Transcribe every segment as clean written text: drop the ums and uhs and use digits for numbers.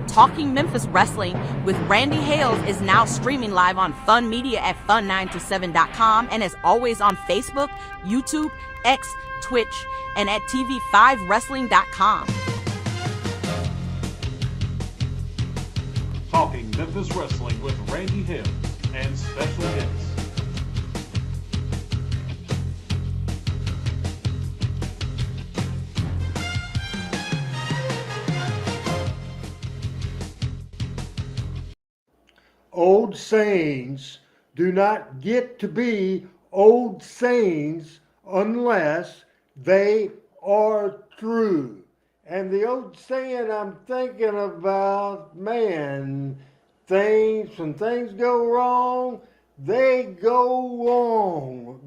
Talking Memphis Wrestling with Randy Hales is now streaming live on Fun Media at fun927.com and is always on Facebook, YouTube, X, Twitch, and at tv5wrestling.com. Talking Memphis Wrestling with Randy Hales and special guests. Old sayings do not get to be old sayings unless they are true. And the old saying I'm thinking about, man, when things go wrong, they go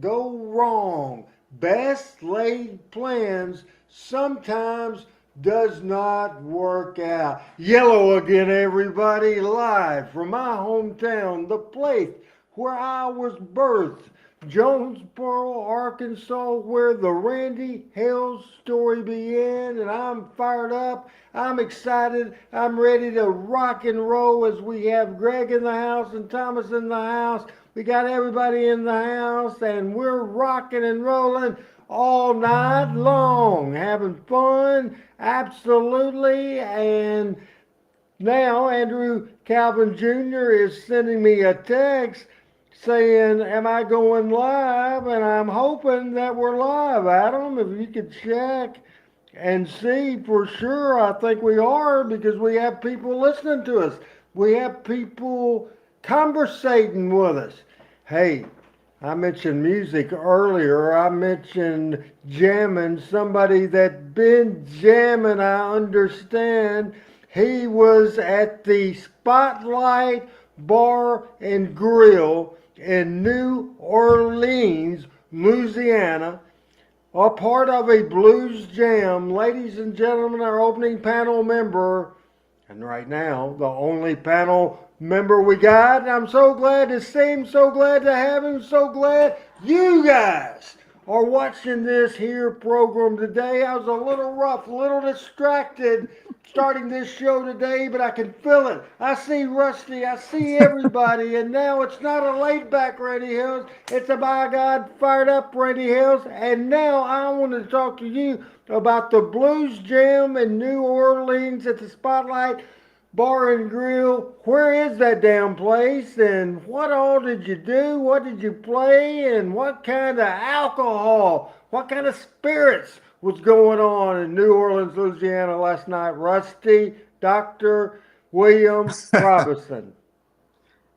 wrong. Best laid plans sometimes does not work out. Yellow again, everybody, live from my hometown, the place where I was birthed, Jonesboro, Arkansas, where the Randy Hales story began, and I'm fired up, I'm excited, I'm ready to rock and roll as we have Greg in the house and Thomas in the house. We got everybody in the house, and we're rocking and rolling all night long, having fun, absolutely. And now Andrew Calvin Jr. is sending me a text saying, am I going live? And I'm hoping that we're live, Adam. If you could check and see for sure. I think we are, because we have people listening to us. We have people conversating with us. Hey, I mentioned music earlier. I mentioned jamming. Somebody that been jamming, I understand. He was at the Spotlight Bar and Grill in New Orleans, Louisiana, a part of a blues jam. Ladies and gentlemen, our opening panel member, and right now, the only panel member we got. I'm so glad to see him, so glad to have him, so glad you guys are watching this here program today. I was a little rough, a little distracted starting this show today, but I can feel it. I see Rusty, I see everybody, and now it's not a laid back Randy Hales, it's a by God fired up Randy Hales, and now I want to talk to you about the Blues Jam in New Orleans at the Spotlight Bar and Grill. Where is that damn place, and what all did you do? What did you play, and what kind of alcohol, what kind of spirits was going on in New Orleans, Louisiana last night? Rusty, Dr. William Robinson.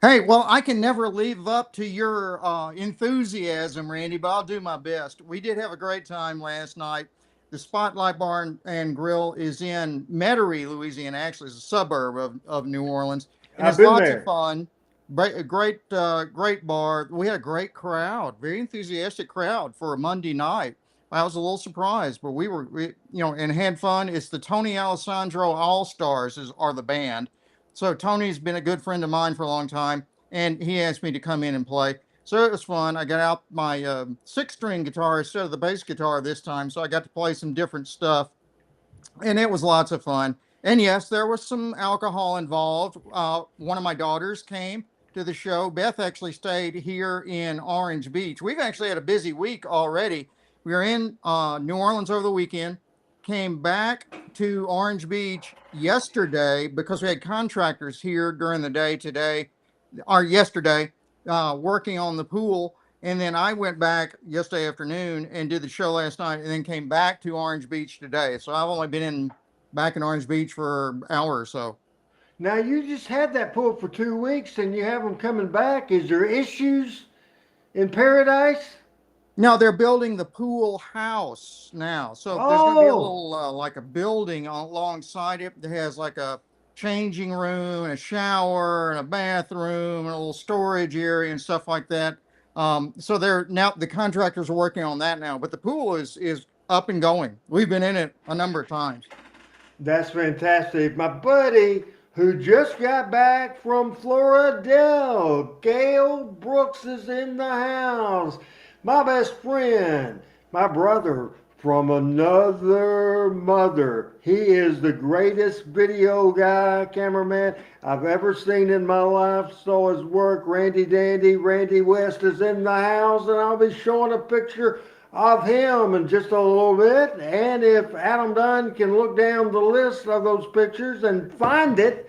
Hey, well, I can never live up to your enthusiasm, Randy, but I'll do my best. We did have a great time last night. The Spotlight Bar and Grill is in Metairie, Louisiana. Actually, it's a suburb of New Orleans. And I've it's been lots there. of fun. Great bar. We had a great crowd, very enthusiastic crowd for a Monday night. I was a little surprised, but we and had fun. It's the Tony Alessandro All Stars are the band. So Tony's been a good friend of mine for a long time, and he asked me to come in and play. So it was fun. I got out my six-string guitar instead of the bass guitar this time, so I got to play some different stuff, and it was lots of fun. And yes, there was some alcohol involved. One of my daughters came. to the show. Beth actually stayed here in Orange Beach. We've actually had a busy week already. We were in New Orleans over the weekend, came back to Orange Beach yesterday because we had contractors here during the day today, or yesterday, working on the pool. And then I went back yesterday afternoon and did the show last night, and then came back to Orange Beach today. So I've only been back in Orange Beach for an hour or so. Now you just had that pool for 2 weeks and you have them coming back. Is there issues in paradise? No, they're building the pool house now. So there's going to be a Oh, little like a building alongside it that has like a changing room, and a shower, and a bathroom, and a little storage area and stuff like that. So they're now the contractors are working on that now, but the pool is up and going. We've been in it a number of times. that's fantastic. My buddy who just got back from Florida, Gail Brooks, is in the house. My best friend, my brother from another mother. He is the greatest video guy, cameraman I've ever seen in my life. Saw his work. Randy Dandy, Randy West is in the house, and I'll be showing a picture of him in just a little bit. And if Adam Dunn can look down the list of those pictures and find it,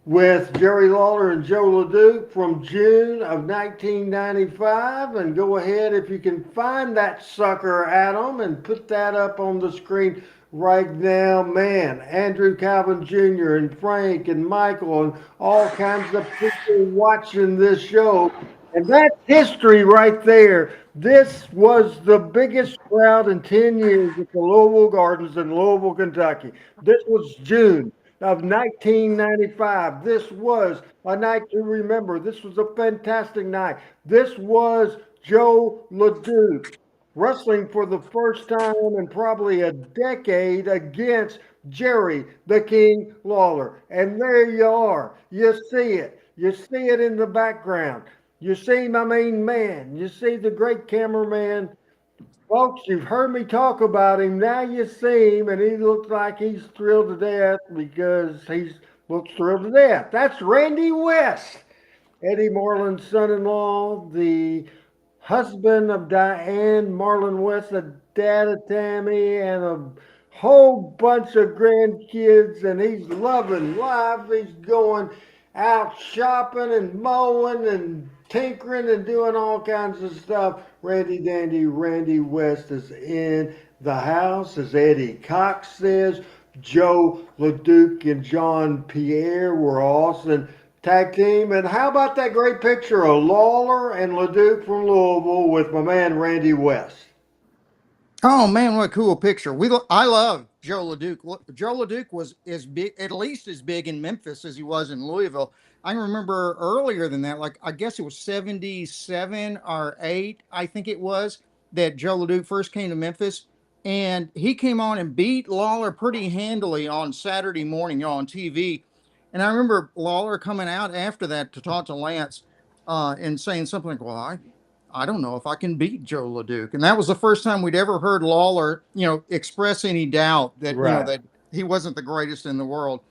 with Jerry Lawler and Joe LeDuc from June of 1995. And go ahead, if you can find that sucker, Adam, and put that up on the screen right now. Man, Andrew Calvin Jr. and Frank and Michael and all kinds of people watching this show. And that's history right there. This was the biggest crowd in 10 years at the Louisville Gardens in Louisville, Kentucky. This was June of 1995. This was a night to remember. This was a fantastic night. This was Joe LeDuc wrestling for the first time in probably a decade against Jerry the King Lawler. And there you are. You see it. You see it in the background. You see my main man. You see the great cameraman. Folks, you've heard me talk about him. Now you see him, and he looks like he's thrilled to death because he looks thrilled to death. That's Randy West, Eddie Marlin's son-in-law, the husband of Diane Marlin West, the dad of Tammy, and a whole bunch of grandkids. And he's loving life. He's going out shopping and mowing and tinkering and doing all kinds of stuff. Randy Dandy, Randy West is in the house, as Eddie Cox says. Joe LeDuc and John Pierre were awesome tag team. And how about that great picture of Lawler and LeDuc from Louisville with my man Randy West? Oh man, what a cool picture! I love Joe LeDuc. Joe LeDuc was as big, at least as big in Memphis as he was in Louisville. I remember earlier than that, like I guess it was 77 or 8, I think it was, that Joe LeDuc first came to Memphis, and he came on and beat Lawler pretty handily on Saturday morning, on TV. And I remember Lawler coming out after that to talk to Lance, and saying something like, "Well, I don't know if I can beat Joe LeDuc." And that was the first time we'd ever heard Lawler, express any doubt that, Right. that he wasn't the greatest in the world.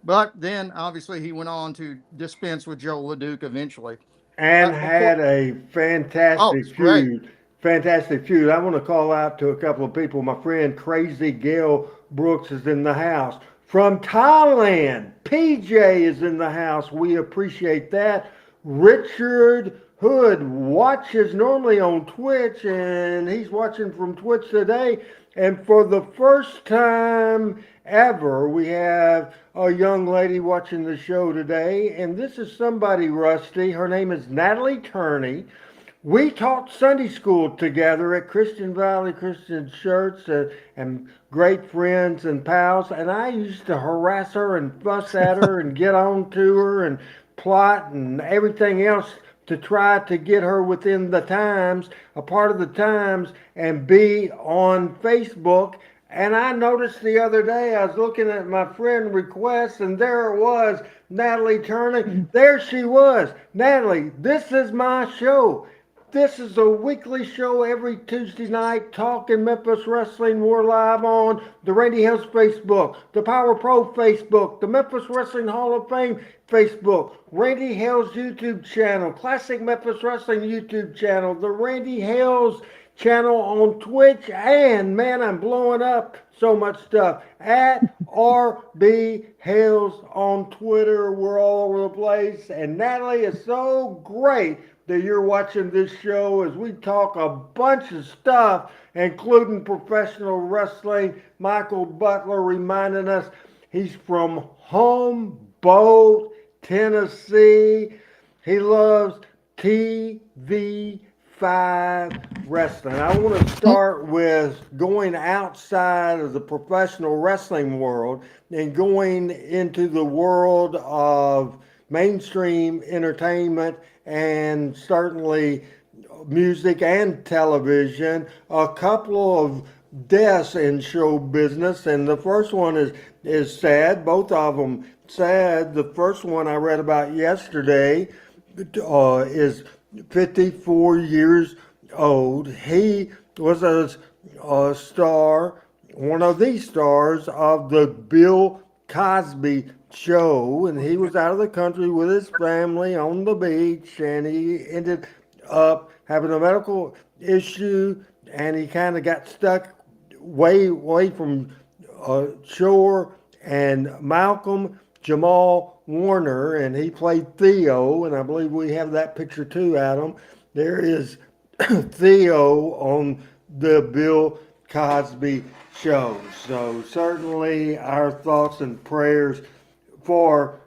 But then obviously he went on to dispense with Joe LeDuc eventually. And Of course, had a oh, fantastic it's great. feud. Fantastic feud. I want to call out to a couple of people. My friend Crazy Gail Brooks is in the house. From Thailand, PJ is in the house. We appreciate that. Richard Hood watches normally on Twitch, and he's watching from Twitch today. And for the first time ever, we have a young lady watching the show today. And this is somebody, Rusty. Her name is Natalie Turney. We taught Sunday school together at Christian Valley Christian Church, and great friends and pals. And I used to harass her and fuss at her and get on to her and plot and everything else to try to get her within the times, a part of the times, and be on Facebook. And I noticed the other day, I was looking at my friend requests, and there it was, Natalie Turney. There she was. Natalie, this is my show. This is a weekly show every Tuesday night, talking Memphis wrestling. We're live on the Randy Hales Facebook, the Power Pro Facebook, the Memphis Wrestling Hall of Fame Facebook, Randy Hales YouTube channel, Classic Memphis Wrestling YouTube channel, the Randy Hales channel on Twitch, and man, I'm blowing up so much stuff at RB Hales on Twitter. We're all over the place, and Natalie, is so great that you're watching this show as we talk a bunch of stuff, including professional wrestling. Michael Butler reminding us he's from Humboldt, Tennessee. He loves TV5 wrestling. I want to start with going outside of the professional wrestling world and going into the world of mainstream entertainment and certainly music and television. A couple of deaths in show business, and the first one is sad. Both of them sad. The first one I read about yesterday is 54 years old. He was a star, one of the stars of the Bill Cosby show, and he was out of the country with his family on the beach, and he ended up having a medical issue, and he kind of got stuck way away from shore. And Malcolm Jamal Warner, and he played Theo, and I believe we have that picture too, Adam. There is Theo on the Bill Cosby show. So certainly our thoughts and prayers for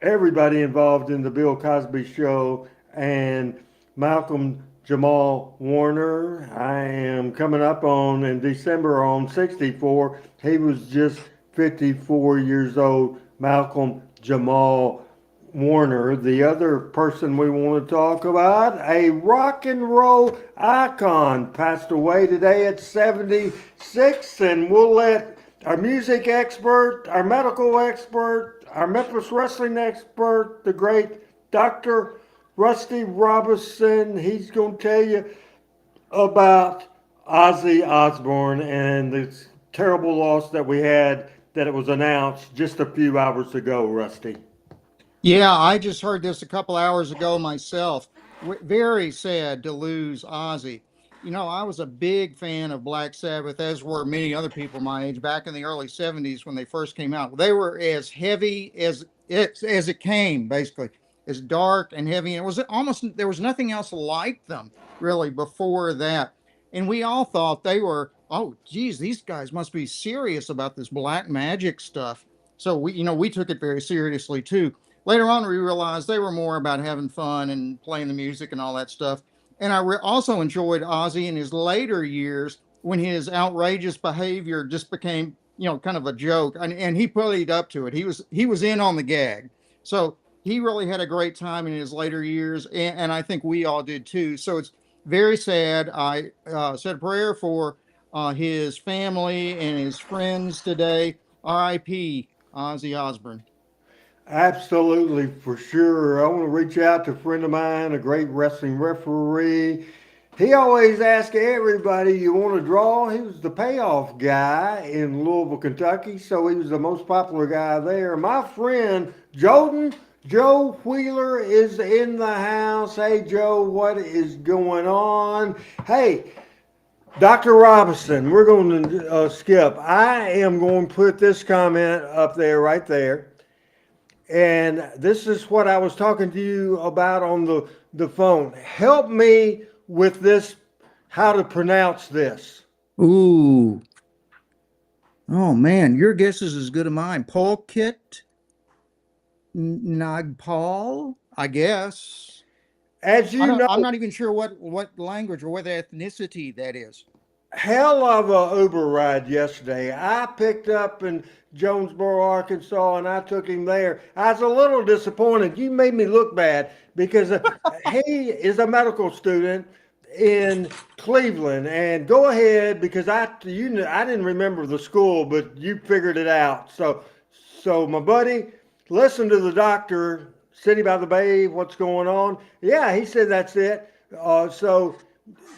everybody involved in the Bill Cosby show and Malcolm Jamal Warner. I am coming up on in December on 64. He was just 54 years old, Malcolm Jamal Warner. The other person we want to talk about, a rock and roll icon, passed away today at 76, and we'll let our music expert, our medical expert, our Memphis wrestling expert, the great Dr. Rusty Robinson, he's going to tell you about Ozzy Osbourne and the terrible loss that we had, that it was announced just a few hours ago, Rusty. Yeah, I just heard this a couple hours ago myself. Very sad to lose Ozzy. You know, I was a big fan of Black Sabbath, as were many other people my age back in the early 70s when they first came out. They were as heavy as it came, basically, as dark and heavy. And it was almost, there was nothing else like them really before that. And we all thought they were, oh, geez, these guys must be serious about this black magic stuff. So we took it very seriously too. Later on, we realized they were more about having fun and playing the music and all that stuff. And I also enjoyed Ozzy in his later years when his outrageous behavior just became, kind of a joke. And he played up to it. He was in on the gag. So he really had a great time in his later years, and I think we all did too. So it's very sad. I said a prayer for his family and his friends today. R.I.P. Ozzy Osbourne. Absolutely, for sure. I want to reach out to a friend of mine, a great wrestling referee. He always asks everybody, you want to draw? He was the payoff guy in Louisville, Kentucky, so he was the most popular guy there. My friend Joe Wheeler is in the house. Hey, Joe, what is going on? Hey, Dr. Robinson, we're going to skip. I am going to put this comment up there, right there. And this is what I was talking to you about on the phone. Help me with this, how to pronounce this. Ooh. Oh, man, your guess is as good as mine. Polkit Nagpal, I guess. As you know, I'm not even sure what language or what ethnicity that is. Hell of a Uber ride yesterday. I picked up in Jonesboro, Arkansas, and I took him there. I was a little disappointed. You made me look bad because he is a medical student in Cleveland. And go ahead, because I didn't remember the school, but you figured it out. So my buddy, listen to the doctor, City by the Bay, what's going on? Yeah, he said that's it. So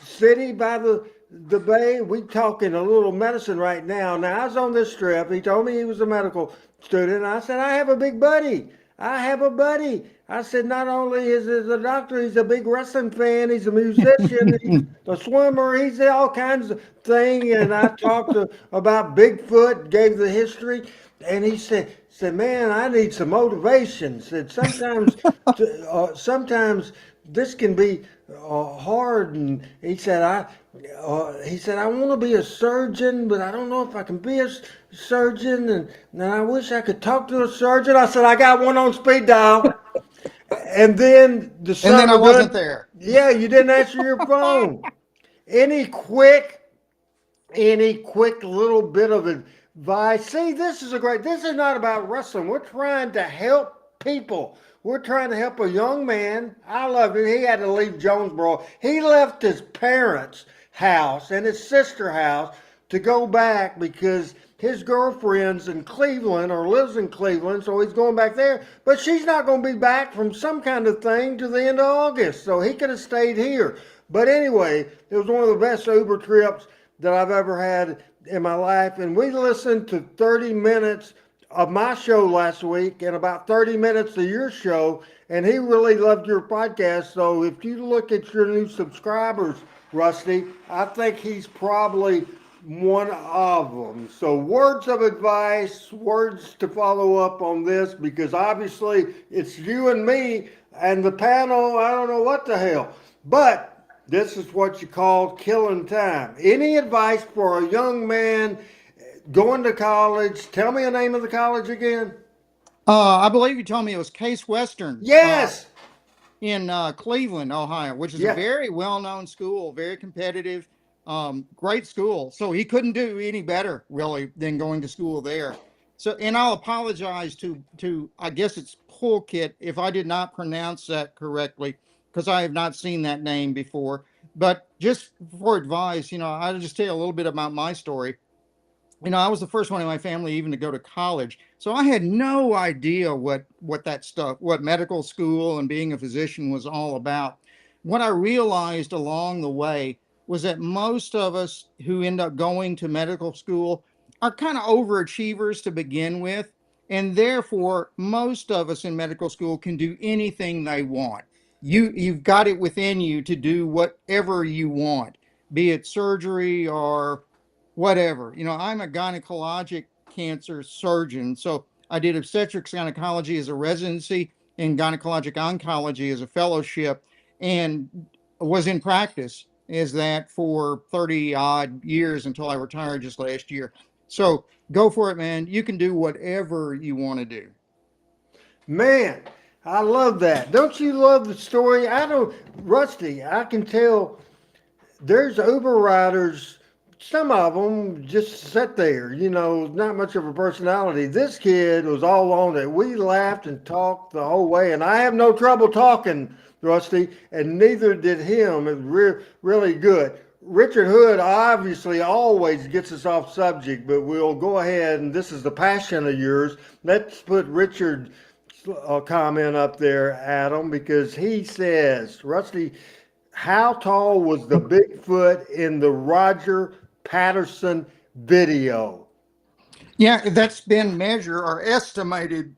city by the bay, we talking a little medicine right now. Now I was on this trip. He told me he was a medical student. I said I have a big buddy. I have a buddy. I said not only is he a doctor, he's a big wrestling fan. He's a musician. He's a swimmer. He's all kinds of thing. And I talked about Bigfoot, gave the history, and he said, man, I need some motivation. Said sometimes this can be hard. And he said I want to be a surgeon, but I don't know if I can be a surgeon. And I wish I could talk to a surgeon. I said I got one on speed dial. And then the And son then I of a wasn't gun, there. yeah, you didn't answer your phone. Any quick any quick little bit of advice? See, this is not about wrestling. We're trying to help people. We're trying to help a young man. I love him. He had to leave Jonesboro. He left his parents' house and his sister's house to go back because his girlfriend's in Cleveland or lives in Cleveland, so he's going back there. But she's not going to be back from some kind of thing to the end of August, so he could have stayed here. But anyway, it was one of the best Uber trips that I've ever had in my life. And we listened to 30 minutes of my show last week and about 30 minutes of your show. And he really loved your podcast. So if you look at your new subscribers, Rusty, I think he's probably one of them. So words of advice, words to follow up on this, because obviously it's you and me and the panel. I don't know what the hell. But this is what you call killing time. Any advice for a young man going to college? Tell me the name of the college again. I believe you told me it was Case Western Yes. in Cleveland, Ohio, which is a Yeah. very well-known school, very competitive, great school. So he couldn't do any better, really, than going to school there. So, and I'll apologize to I guess it's Pulkit if I did not pronounce that correctly, because I have not seen that name before. But just for advice, I'll just tell you a little bit about my story. I was the first one in my family even to go to college. So I had no idea what that stuff, what medical school and being a physician was all about. What I realized along the way was that most of us who end up going to medical school are kind of overachievers to begin with. And therefore, most of us in medical school can do anything they want. You've got it within you to do whatever you want, be it surgery or whatever. I'm a gynecologic cancer surgeon, so I did obstetrics gynecology as a residency and gynecologic oncology as a fellowship, and was in practice as that for 30 odd years until I retired just last year. So go for it, man. You can do whatever you want to do. Man, I love that. Don't you love the story? I don't, Rusty, I can tell there's Uber riders, some of them just sit there, not much of a personality. This kid was all on it. We laughed and talked the whole way, and I have no trouble talking, Rusty, and neither did him. It was really good. Richard Hood obviously always gets us off subject, but we'll go ahead, and this is the passion of yours. Let's put Richard's comment up there, Adam, because he says, Rusty, how tall was the Bigfoot in the Roger Patterson video? Yeah, that's been measured or estimated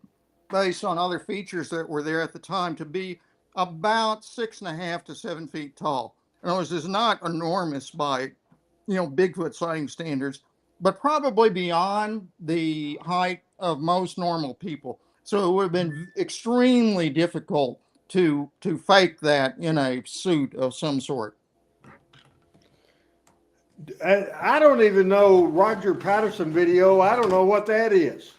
based on other features that were there at the time to be about 6.5 to 7 feet tall. In other words, it's not enormous by, Bigfoot sighting standards, but probably beyond the height of most normal people. So it would have been extremely difficult to fake that in a suit of some sort. I don't even know Roger Patterson video. I don't know what that is.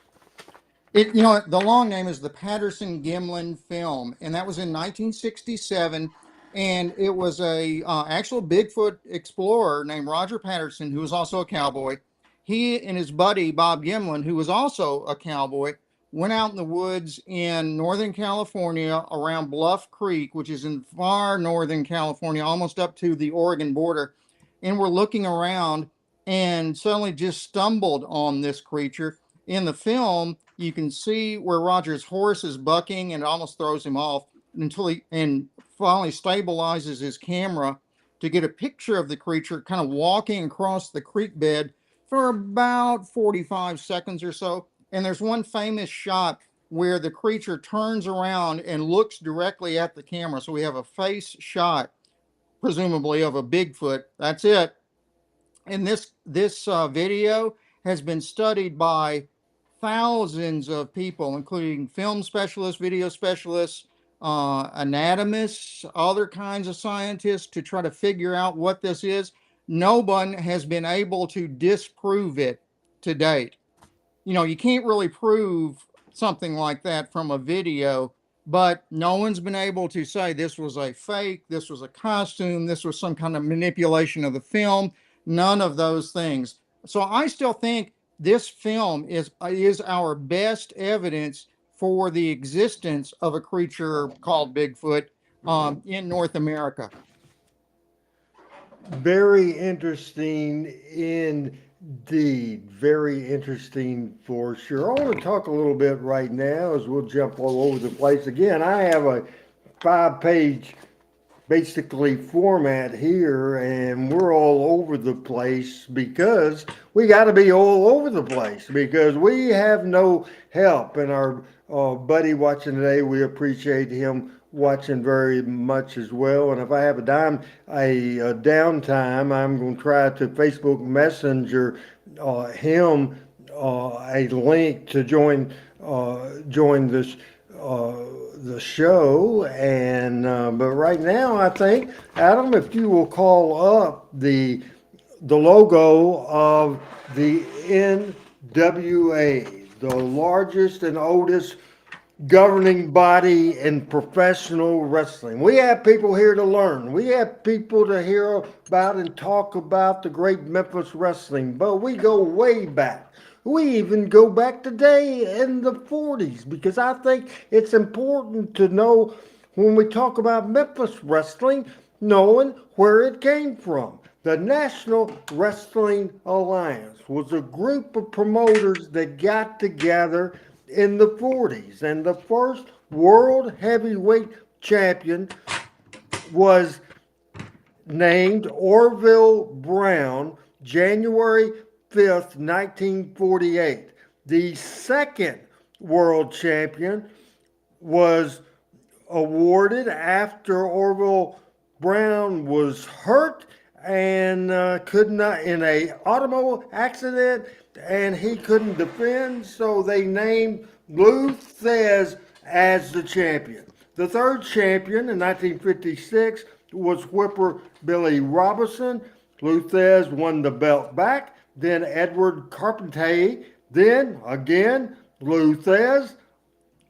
The long name is the Patterson Gimlin film, and that was in 1967. And it was a actual Bigfoot explorer named Roger Patterson, who was also a cowboy. He and his buddy Bob Gimlin, who was also a cowboy, went out in the woods in Northern California around Bluff Creek, which is in far Northern California, almost up to the Oregon border, and were looking around and suddenly just stumbled on this creature. In the film, you can see where Roger's horse is bucking and it almost throws him off. until he and finally stabilizes his camera to get a picture of the creature kind of walking across the creek bed for about 45 seconds or so. And there's one famous shot where the creature turns around and looks directly at the camera. So we have a face shot, presumably of a Bigfoot. That's it. And this video has been studied by thousands of people, including film specialists, video specialists, anatomists, other kinds of scientists, to try to figure out what this is. No one has been able to disprove it to date. You know, you can't really prove something like that from a video, but no one's been able to say this was a fake, this was a costume, this was some kind of manipulation of the film. None of those things. So I still think this film is our best evidence for the existence of a creature called Bigfoot in North America. Very interesting indeed. Very interesting for sure. I want to talk a little bit right now as we'll jump all over the place. Again, I have a 5-page basically format here, and we're all over the place because we got to be all over the place because we have no help. And our buddy watching today, we appreciate him watching very much as well. And if I have a downtime, I'm going to try to Facebook Messenger him a link to join this the show. And but right now, I think, Adam, if you will call up the logo of the NWA, the largest and oldest governing body in professional wrestling. We have people here to learn. We have people to hear about and talk about the great Memphis wrestling, but we go way back. We even go back today in the 40s because I think it's important to know when we talk about Memphis wrestling, knowing where it came from. The National Wrestling Alliance was a group of promoters that got together in the 40s, and the first world heavyweight champion was named Orville Brown, January 5th, 1948. The second world champion was awarded after Orville Brown was hurt and could not in a automobile accident, and he couldn't defend, so they named Lou Thez as the champion. The third champion in 1956 was Whipper Billy Robinson. Lou Thez won the belt back. Then Edward Carpentier. Then again Lou Thez.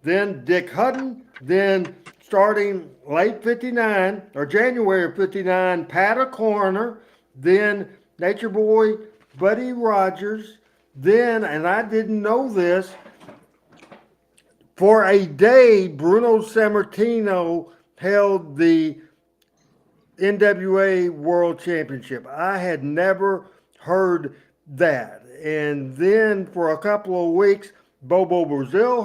Then Dick Hutton. Then starting late 59 or January of 59, Pat O'Connor. Then Nature Boy Buddy Rogers. Then, and I didn't know this, for a day, Bruno Sammartino held the NWA World Championship. I had never heard that. And then for a couple of weeks, Bobo Brazil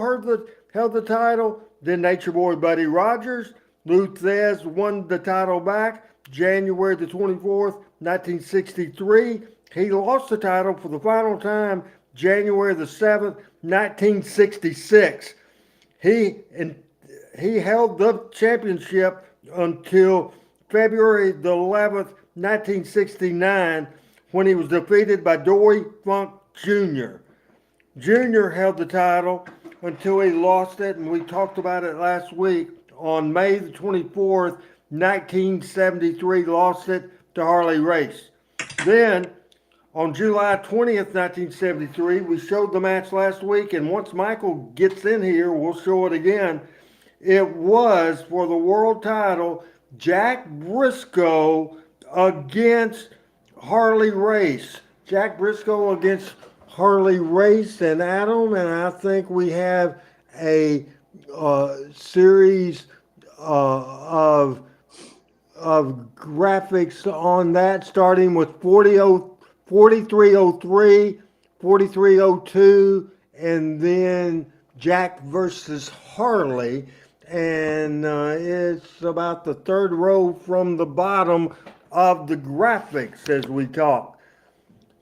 held the title. Then Nature Boy Buddy Rogers. Lou Thez won the title back January the 24th, 1963. He lost the title for the final time January the 7th, 1966. He held the championship until February the 11th, 1969, when he was defeated by Dory Funk Jr. Jr. held the title until he lost it, and we talked about it last week. On May the 24th, 1973, lost it to Harley Race. Then, on July 20th, 1973, we showed the match last week, and once Michael gets in here, we'll show it again. It was for the world title, Jack Briscoe against Harley Race. Jack Briscoe against Harley Race and Adam, and I think we have a series of graphics on that, starting with 4303, 4302, and then Jack versus Harley. and it's about the third row from the bottom of the graphics as we talk.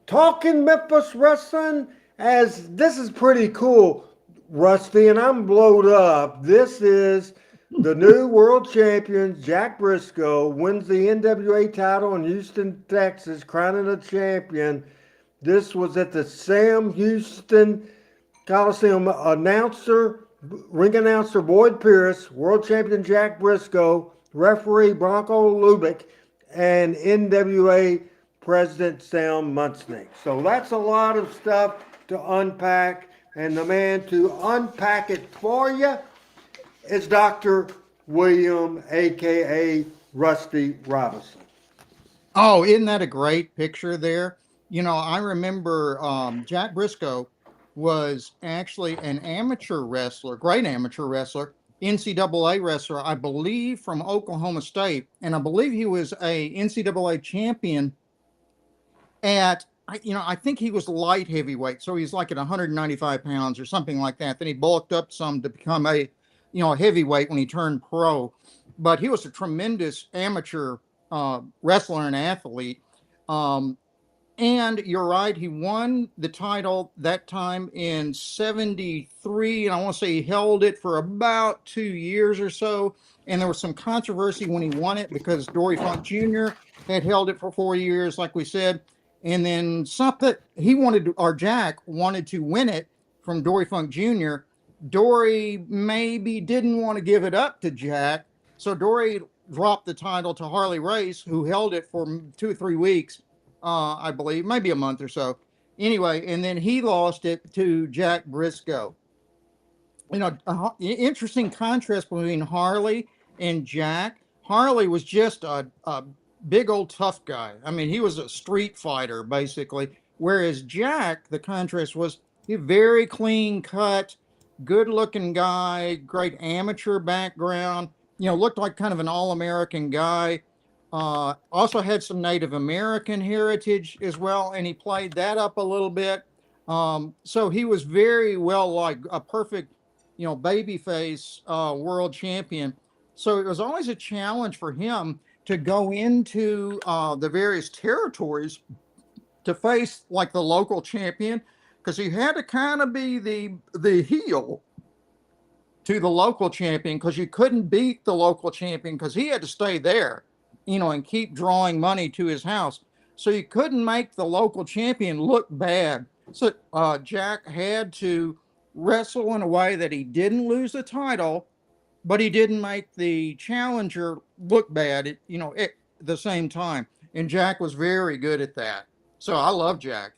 Talking Memphis wrestling, as this is pretty cool, Rusty, and I'm blowed up. This is the new world champion, Jack Briscoe, wins the NWA title in Houston, Texas, crowning a champion. This was at the Sam Houston Coliseum. Ring announcer Boyd Pierce, world champion Jack Briscoe, referee Bronco Lubick, and NWA President Sam Munsnick. So that's a lot of stuff to unpack, and the man to unpack it for you is Dr. William, aka Rusty Robinson. Oh, isn't that a great picture there? You know, I remember Jack Briscoe was actually an amateur wrestler, great amateur wrestler, NCAA wrestler, I believe from Oklahoma State. And I believe he was a NCAA champion at, I think he was light heavyweight. So he's like at 195 pounds or something like that. Then he bulked up some to become a heavyweight when he turned pro. But he was a tremendous amateur wrestler and athlete. And you're right, he won the title that time in 73, and I want to say he held it for about 2 years or so. And there was some controversy when he won it because Dory Funk Jr. had held it for 4 years, like we said. And then Jack wanted to win it from Dory Funk Jr. Dory maybe didn't want to give it up to Jack, so Dory dropped the title to Harley Race, who held it for 2 or 3 weeks. I believe, maybe a month or so. Anyway, and then he lost it to Jack Briscoe. Interesting contrast between Harley and Jack. Harley was just a big old tough guy. I mean, he was a street fighter, basically. Whereas Jack, the contrast was he very clean cut, good looking guy, great amateur background, looked like kind of an all-American guy. Also had some Native American heritage as well, and he played that up a little bit. So he was very well like a perfect, babyface world champion. So it was always a challenge for him to go into the various territories to face like the local champion, because he had to kind of be the heel to the local champion, because you couldn't beat the local champion because he had to stay there, and keep drawing money to his house. So you couldn't make the local champion look bad. So Jack had to wrestle in a way that he didn't lose the title, but he didn't make the challenger look bad, at the same time. And Jack was very good at that. So I love Jack.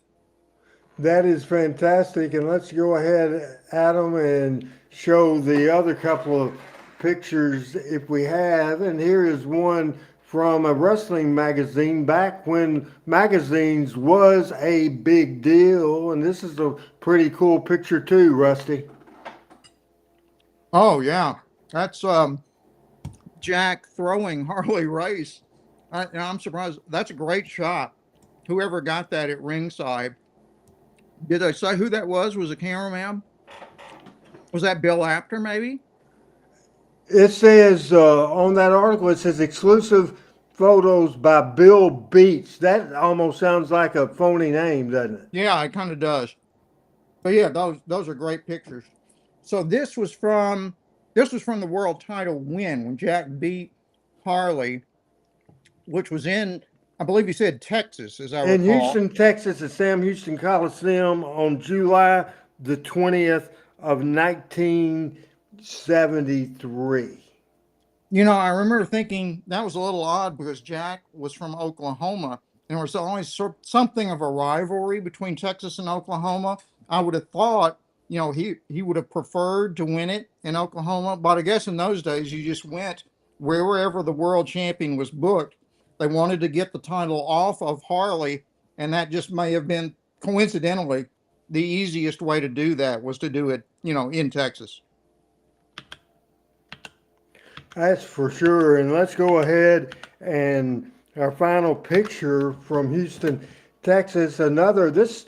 That is fantastic. And let's go ahead, Adam, and show the other couple of pictures if we have. And here is one from a wrestling magazine back when magazines was a big deal. And this is a pretty cool picture too, Rusty. Oh, yeah. That's Jack throwing Harley Race. I'm surprised. That's a great shot. Whoever got that at ringside. Did they say who that was? Was a cameraman? Was that Bill Apter, maybe? It says on that article, it says exclusive photos by Bill Beach. That almost sounds like a phony name, doesn't it? Yeah, it kind of does. But yeah, those are great pictures. So this was from the world title win when Jack beat Harley, which was in, I believe you said Texas, as I recall. In Houston, Texas, at Sam Houston Coliseum on July the 20th of 1973. I remember thinking that was a little odd because Jack was from Oklahoma, and there was always something of a rivalry between Texas and Oklahoma. I would have thought, he would have preferred to win it in Oklahoma, but I guess in those days you just went wherever the world champion was booked. They wanted to get the title off of Harley, and that just may have been coincidentally the easiest way to do that was to do it, in Texas. That's for sure. And let's go ahead and our final picture from Houston, Texas. This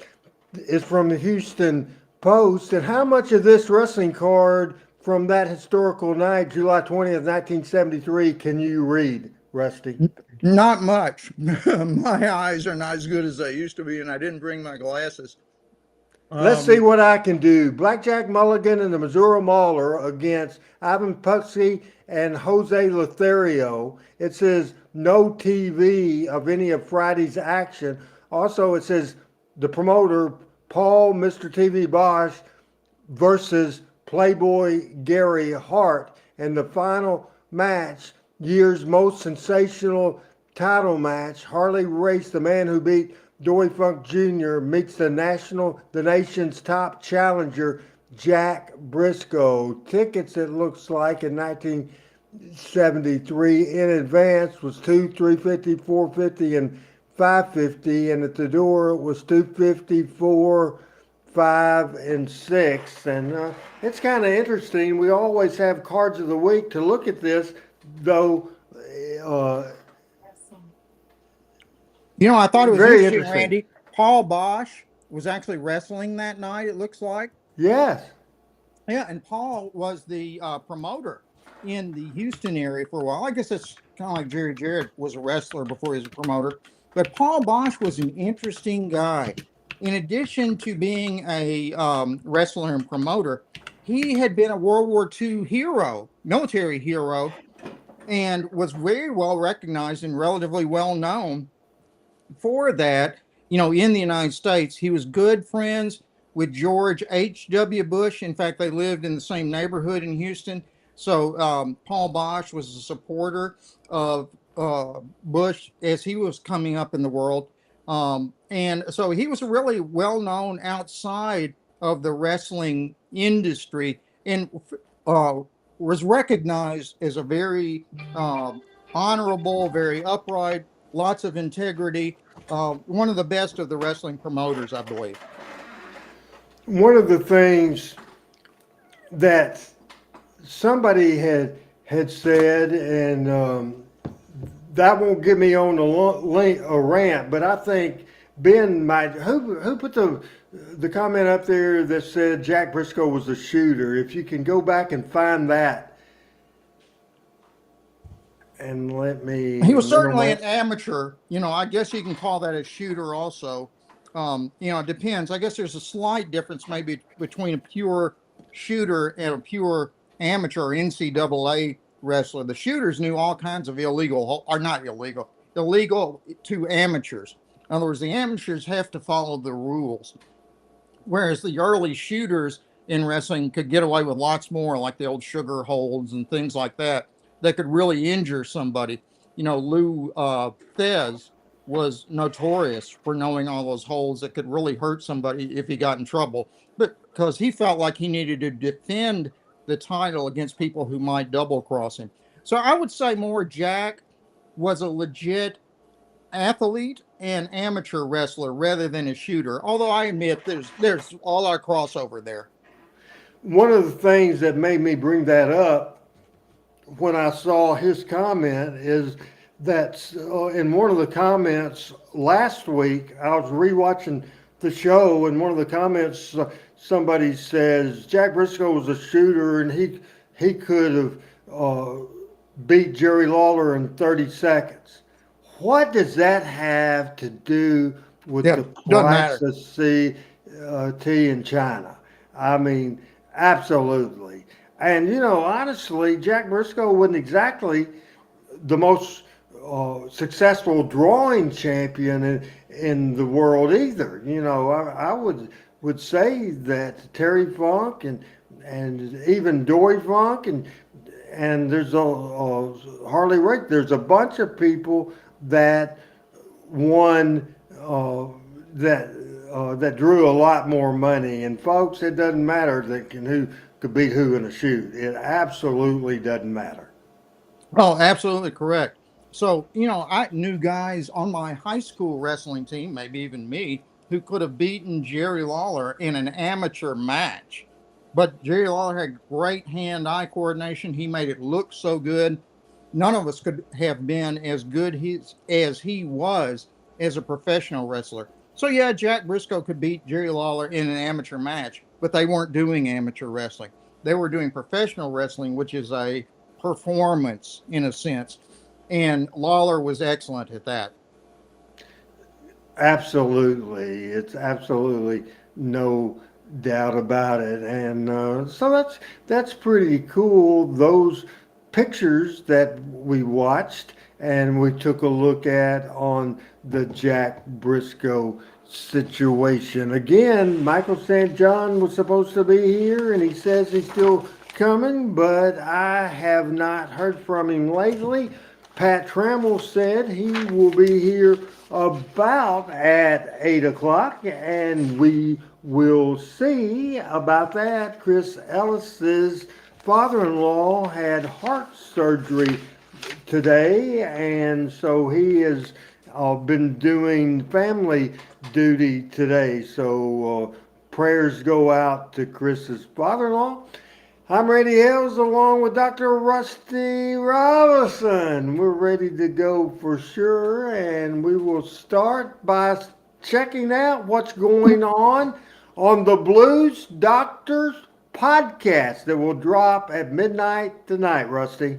is from the Houston Post. And how much of this wrestling card from that historical night, July 20th, 1973, can you read, Rusty? Not much. My eyes are not as good as they used to be, and I didn't bring my glasses. Let's see what I can do. Blackjack Mulligan and the Missouri Mauler against Ivan Puxey and Jose Lothario. It says no TV of any of Friday's action. Also, it says the promoter, Paul Mr. TV Bosch versus Playboy Gary Hart. And the final match, year's most sensational title match, Harley Race, the man who beat Dory Funk Jr., meets the nation's top challenger, Jack Briscoe. Tickets, it looks like, in 1973 in advance was $2, $350, $450, and $550, and at the door it was $250, $4, $5, and $6. And it's kind of interesting. We always have cards of the week to look at this, though. I thought it was Very interesting, interesting. Randy. Paul Bosch was actually wrestling that night, it looks like. Yes. Yeah, and Paul was the promoter in the Houston area for a while. I guess it's kind of like Jerry Jarrett was a wrestler before he was a promoter. But Paul Bosch was an interesting guy. In addition to being a wrestler and promoter, he had been a World War II hero, military hero, and was very well recognized and relatively well known for that. In the United States, he was good friends with George H.W. Bush. In fact, they lived in the same neighborhood in Houston. So Paul Bosch was a supporter of Bush as he was coming up in the world. And so he was really well known outside of the wrestling industry and was recognized as a very honorable, very upright, lots of integrity, one of the best of the wrestling promoters, I believe. One of the things that somebody had said, and that won't get me on a rant, but I think Ben might. Who put the comment up there that said Jack Briscoe was a shooter? If you can go back and find that. And let me. He was certainly an amateur. I guess you can call that a shooter also. It depends. I guess there's a slight difference maybe between a pure shooter and a pure amateur NCAA wrestler. The shooters knew all kinds of illegal to amateurs. In other words, the amateurs have to follow the rules, whereas the early shooters in wrestling could get away with lots more, like the old sugar holds and things like that could really injure somebody. Lou Thez was notorious for knowing all those holds that could really hurt somebody if he got in trouble, but because he felt like he needed to defend the title against people who might double cross him. So I would say more Jack was a legit athlete and amateur wrestler rather than a shooter, although I admit there's all our crossover there. One of the things that made me bring that up when I saw his comment is that in one of the comments last week, I was rewatching the show, and one of the comments, somebody says Jack Briscoe was a shooter and he could have beat Jerry Lawler in 30 seconds. What does that have to do with the price of CT in China? I mean, absolutely. And, honestly, Jack Briscoe wasn't exactly the most successful drawing champion in the world either. I would say that Terry Funk and even Dory Funk and there's a Harley Rick. There's a bunch of people that won that drew a lot more money. And folks, it doesn't matter who could beat who in a shoot. It absolutely doesn't matter. Oh, absolutely correct. So, I knew guys on my high school wrestling team, maybe even me, who could have beaten Jerry Lawler in an amateur match. But Jerry Lawler had great hand-eye coordination. He made it look so good. None of us could have been as good as he was as a professional wrestler. So, yeah, Jack Briscoe could beat Jerry Lawler in an amateur match, but they weren't doing amateur wrestling. They were doing professional wrestling, which is a performance in a sense. And Lawler was excellent at that. Absolutely. It's absolutely no doubt about it. And so that's pretty cool. Those pictures that we watched and we took a look at on the Jack Briscoe situation. Again, Michael St. John was supposed to be here and he says he's still coming, but I have not heard from him lately. Pat Trammell said he will be here about at 8 o'clock, and we will see about that. Chris Ellis's father-in-law had heart surgery today, and so he has been doing family duty today. So prayers go out to Chris's father-in-law. I'm Randy Hales along with Dr. Rusty Robinson. We're ready to go for sure, and we will start by checking out what's going on the Blues Doctors podcast that will drop at midnight tonight, Rusty.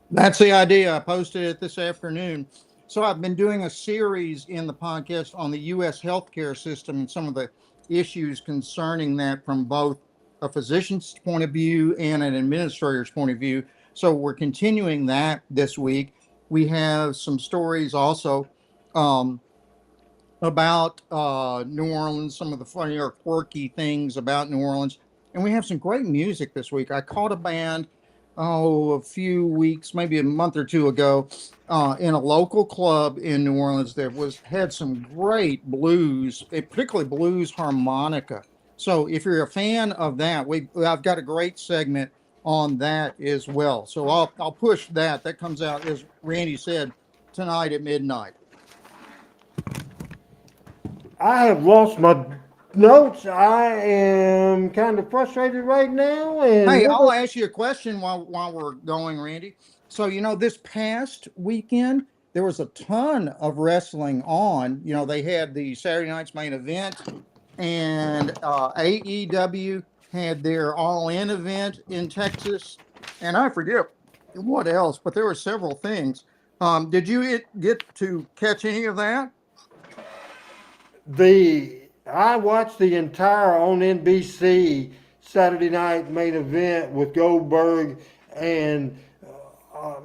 That's the idea. I posted it this afternoon. So I've been doing a series in the podcast on the U.S. healthcare system and some of the issues concerning that from both a physician's point of view and an administrator's point of view. So we're continuing that this week. We have some stories also about New Orleans, some of the funny or quirky things about New Orleans. And we have some great music this week. I caught a band, a few weeks, maybe a month or two ago, in a local club in New Orleans that had some great blues, particularly blues harmonica. So if you're a fan of that, I've got a great segment on that as well. So I'll push that. That comes out, as Randy said, tonight at midnight. I have lost my notes. I am kind of frustrated right now. And Hey, I'll ask you a question while we're going, Randy. So, this past weekend, there was a ton of wrestling on. They had the Saturday night's main event, and AEW had their all-in event in Texas, and I forget what else, but there were several things. Did you get to catch any of that? I watched the entire on NBC Saturday night main event with Goldberg and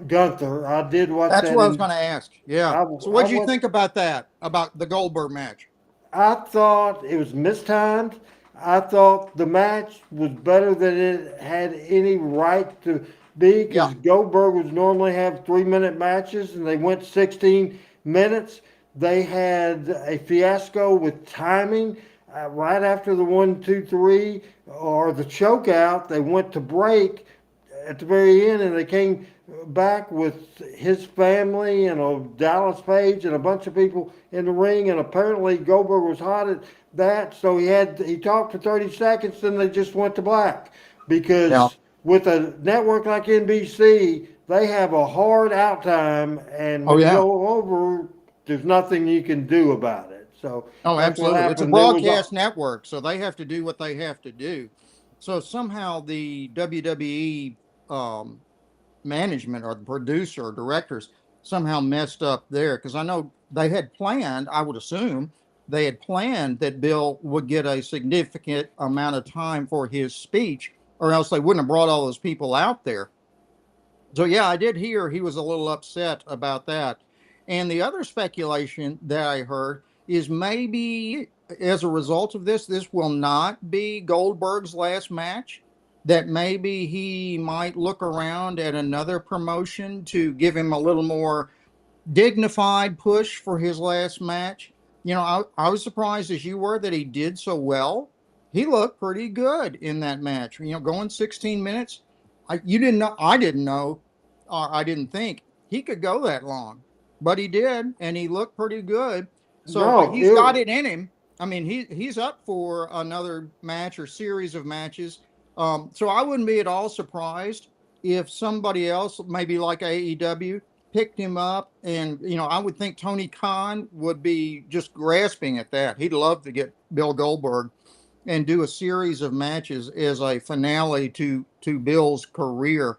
Gunther. I did watch that. That's what I was going to ask. Yeah. So what did you think about that, about the Goldberg match? I thought it was mistimed. I thought the match was better than it had any right to be because Goldberg would normally have 3-minute matches and they went 16 minutes. They had a fiasco with timing right after the 1, 2, 3 or the choke out. They went to break at the very end and they came back with his family and a Dallas Page and a bunch of people in the ring, and apparently Goldberg was hot at that, so he talked for 30 seconds, then they just went to black because with a network like NBC, they have a hard out time, and when you go over, there's nothing you can do about it. So absolutely, it's a broadcast network, so they have to do what they have to do. So somehow the WWE management or the producer or directors somehow messed up there, because I know they had planned, I would assume they had planned that Bill would get a significant amount of time for his speech, or else they wouldn't have brought all those people out there. So I did hear he was a little upset about that. And the other speculation that I heard is maybe as a result of this will not be Goldberg's last match, that maybe he might look around at another promotion to give him a little more dignified push for his last match. I was surprised as you were that he did so well. He looked pretty good in that match. Going 16 minutes. I didn't know, or I didn't think he could go that long, but he did, and he looked pretty good. So he's got it in him. I mean, he's up for another match or series of matches. So I wouldn't be at all surprised if somebody else, maybe like AEW, picked him up. And, I would think Tony Khan would be just grasping at that. He'd love to get Bill Goldberg and do a series of matches as a finale to Bill's career.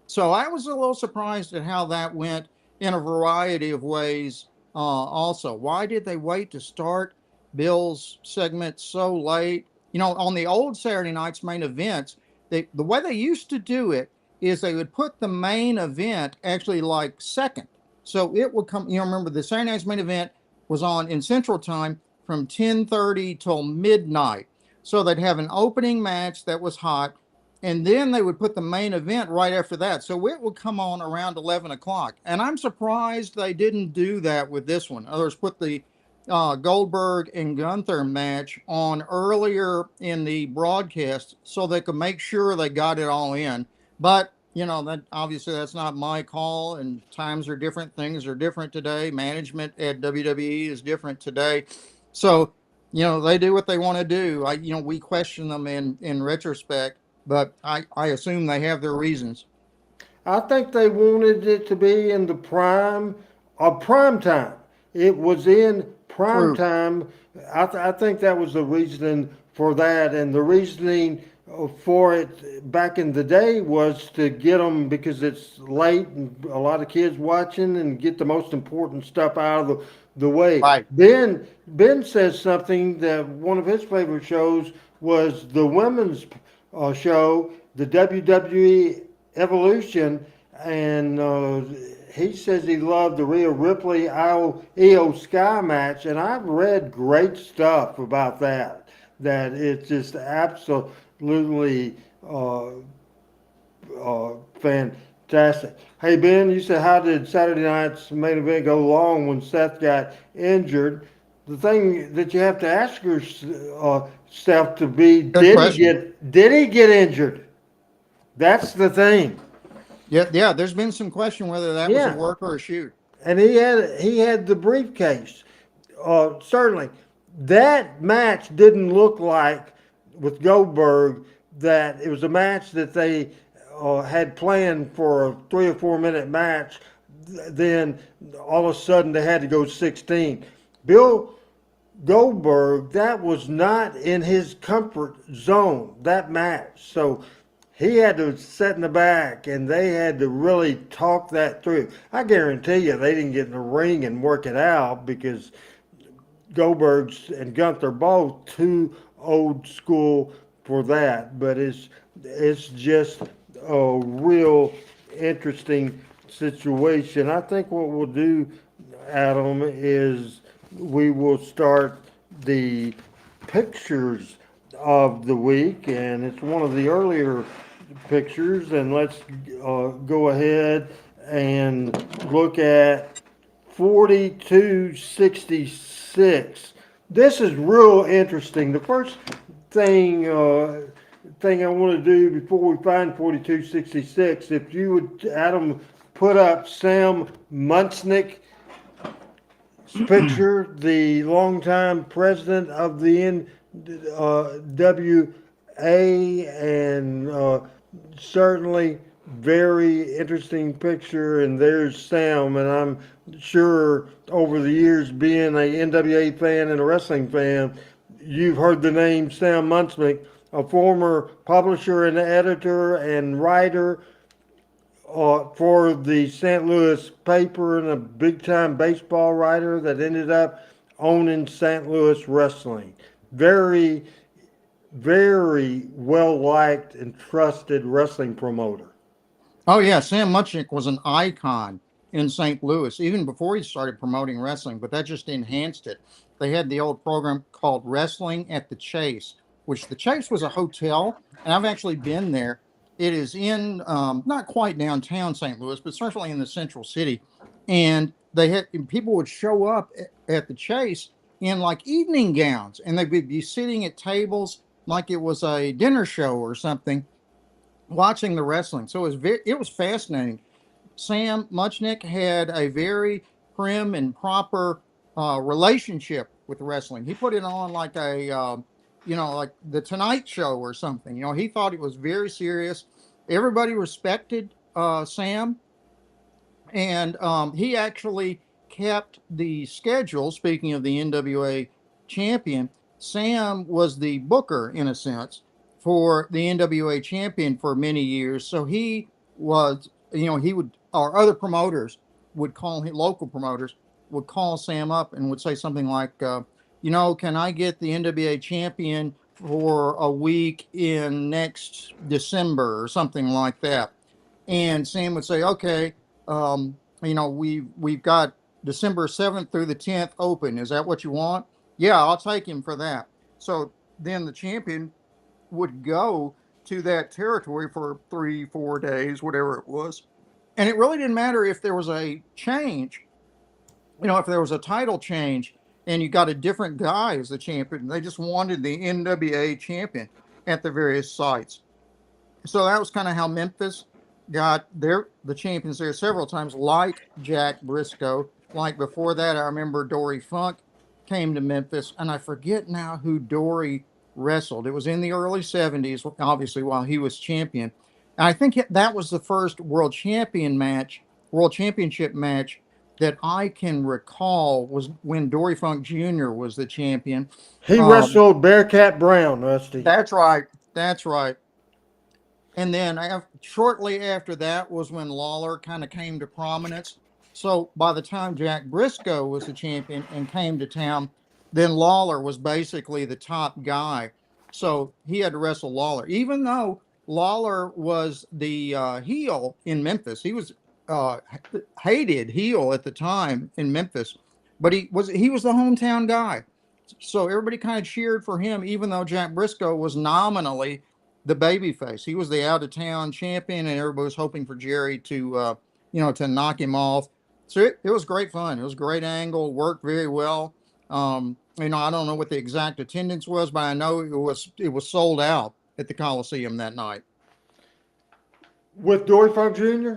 So I was a little surprised at how that went in a variety of ways. Also, why did they wait to start Bill's segment so late? You know, on the old Saturday night's main events, the way they used to do it is they would put the main event actually like second. So it would come. You know, remember the Saturday night's main event was on in Central Time from 10:30 till midnight. So they'd have an opening match that was hot, and then they would put the main event right after that. So it would come on around 11 o'clock. And I'm surprised they didn't do that with this one. In other words, put the Goldberg and Gunther match on earlier in the broadcast so they could make sure they got it all in. But, you know, that obviously that's not my call, and times are different. Things are different today. Management at WWE is different today. So, you know, they do what they want to do. We question them in retrospect, but I assume they have their reasons. I think they wanted it to be in the prime time. It was in prime True. time. I think that was the reasoning for that, and the reasoning for it back in the day was to get them because it's late and a lot of kids watching and get the most important stuff out of the way. Right. Ben says something that one of his favorite shows was the women's show, the WWE Evolution, and he says he loved the Rhea Ripley Io Sky match, and I've read great stuff about that. That it's just absolutely fantastic. Hey Ben, you said how did Saturday night's main event go long when Seth got injured? The thing that you have to ask yourself to be, Good question. did he get injured? That's the thing. Yeah, yeah. There's been some question whether that was a Yeah, work or a shoot. and he had the briefcase. Certainly, that match didn't look like with Goldberg that it was a match that they had planned for a 3 or 4 minute match. Then all of a sudden they had to go 16. Bill Goldberg, that was not in his comfort zone, that match. So he had to sit in the back and they had to really talk that through. I guarantee you they didn't get in the ring and work it out because Goldberg's and Gunther both too old school for that. But it's just a real interesting situation. I think what we'll do, Adam, is we will start the pictures of the week, and it's one of the earlier pictures. And let's go ahead and look at 4266. This is real interesting. The first thing I want to do before we find 4266, if you would, Adam, put up Sam Munchnick's picture, the longtime president of the NWA, and certainly very interesting picture. And there's Sam, and I'm sure over the years being a NWA fan and a wrestling fan, you've heard the name Sam Munchnick, a former publisher and editor and writer for the St. Louis paper and a big time baseball writer that ended up owning St. Louis wrestling. Very, very well liked and trusted wrestling promoter. Oh yeah, Sam Muchnick was an icon in St. Louis even before he started promoting wrestling, but that just enhanced it. They had the old program called Wrestling at the Chase, which the Chase was a hotel, and I've actually been there. It is in not quite downtown St. Louis, but certainly in the central city. And they had people would show up at the Chase in like evening gowns, and they would be sitting at tables like it was a dinner show or something, watching the wrestling. So it was fascinating. Sam Muchnick had a very prim and proper relationship with wrestling. He put it on like like the Tonight Show or something. You know, he thought it was very serious. Everybody respected Sam, and he actually kept the schedule. Speaking of the NWA champion, Sam was the booker, in a sense, for the NWA champion for many years. So he was, he would, or other promoters would call him, local promoters would call Sam up and would say something like, can I get the NWA champion for a week in next December or something like that? And Sam would say, okay, we've got December 7th through the 10th open. Is that what you want? Yeah, I'll take him for that. So then the champion would go to that territory for 3, 4 days, whatever it was. And it really didn't matter if there was a change, if there was a title change and you got a different guy as the champion. They just wanted the NWA champion at the various sites. So that was kind of how Memphis got the champions there several times, like Jack Briscoe. Like before that, I remember Dory Funk came to Memphis, and I forget now who Dory wrestled. It was in the early 70s, obviously, while he was champion. And I think that was the first world championship match that I can recall was when Dory Funk Jr. was the champion. He wrestled Bearcat Brown, Rusty. That's right. That's right. And then shortly after that was when Lawler kind of came to prominence. So by the time Jack Briscoe was the champion and came to town, then Lawler was basically the top guy. So he had to wrestle Lawler, even though Lawler was the heel in Memphis. He was hated heel at the time in Memphis, but he was the hometown guy. So everybody kind of cheered for him, even though Jack Briscoe was nominally the babyface. He was the out of town champion, and everybody was hoping for Jerry to knock him off. So it was great fun. It was a great angle, worked very well. I don't know what the exact attendance was, but I know it was sold out at the Coliseum that night. With Dory Funk Jr.?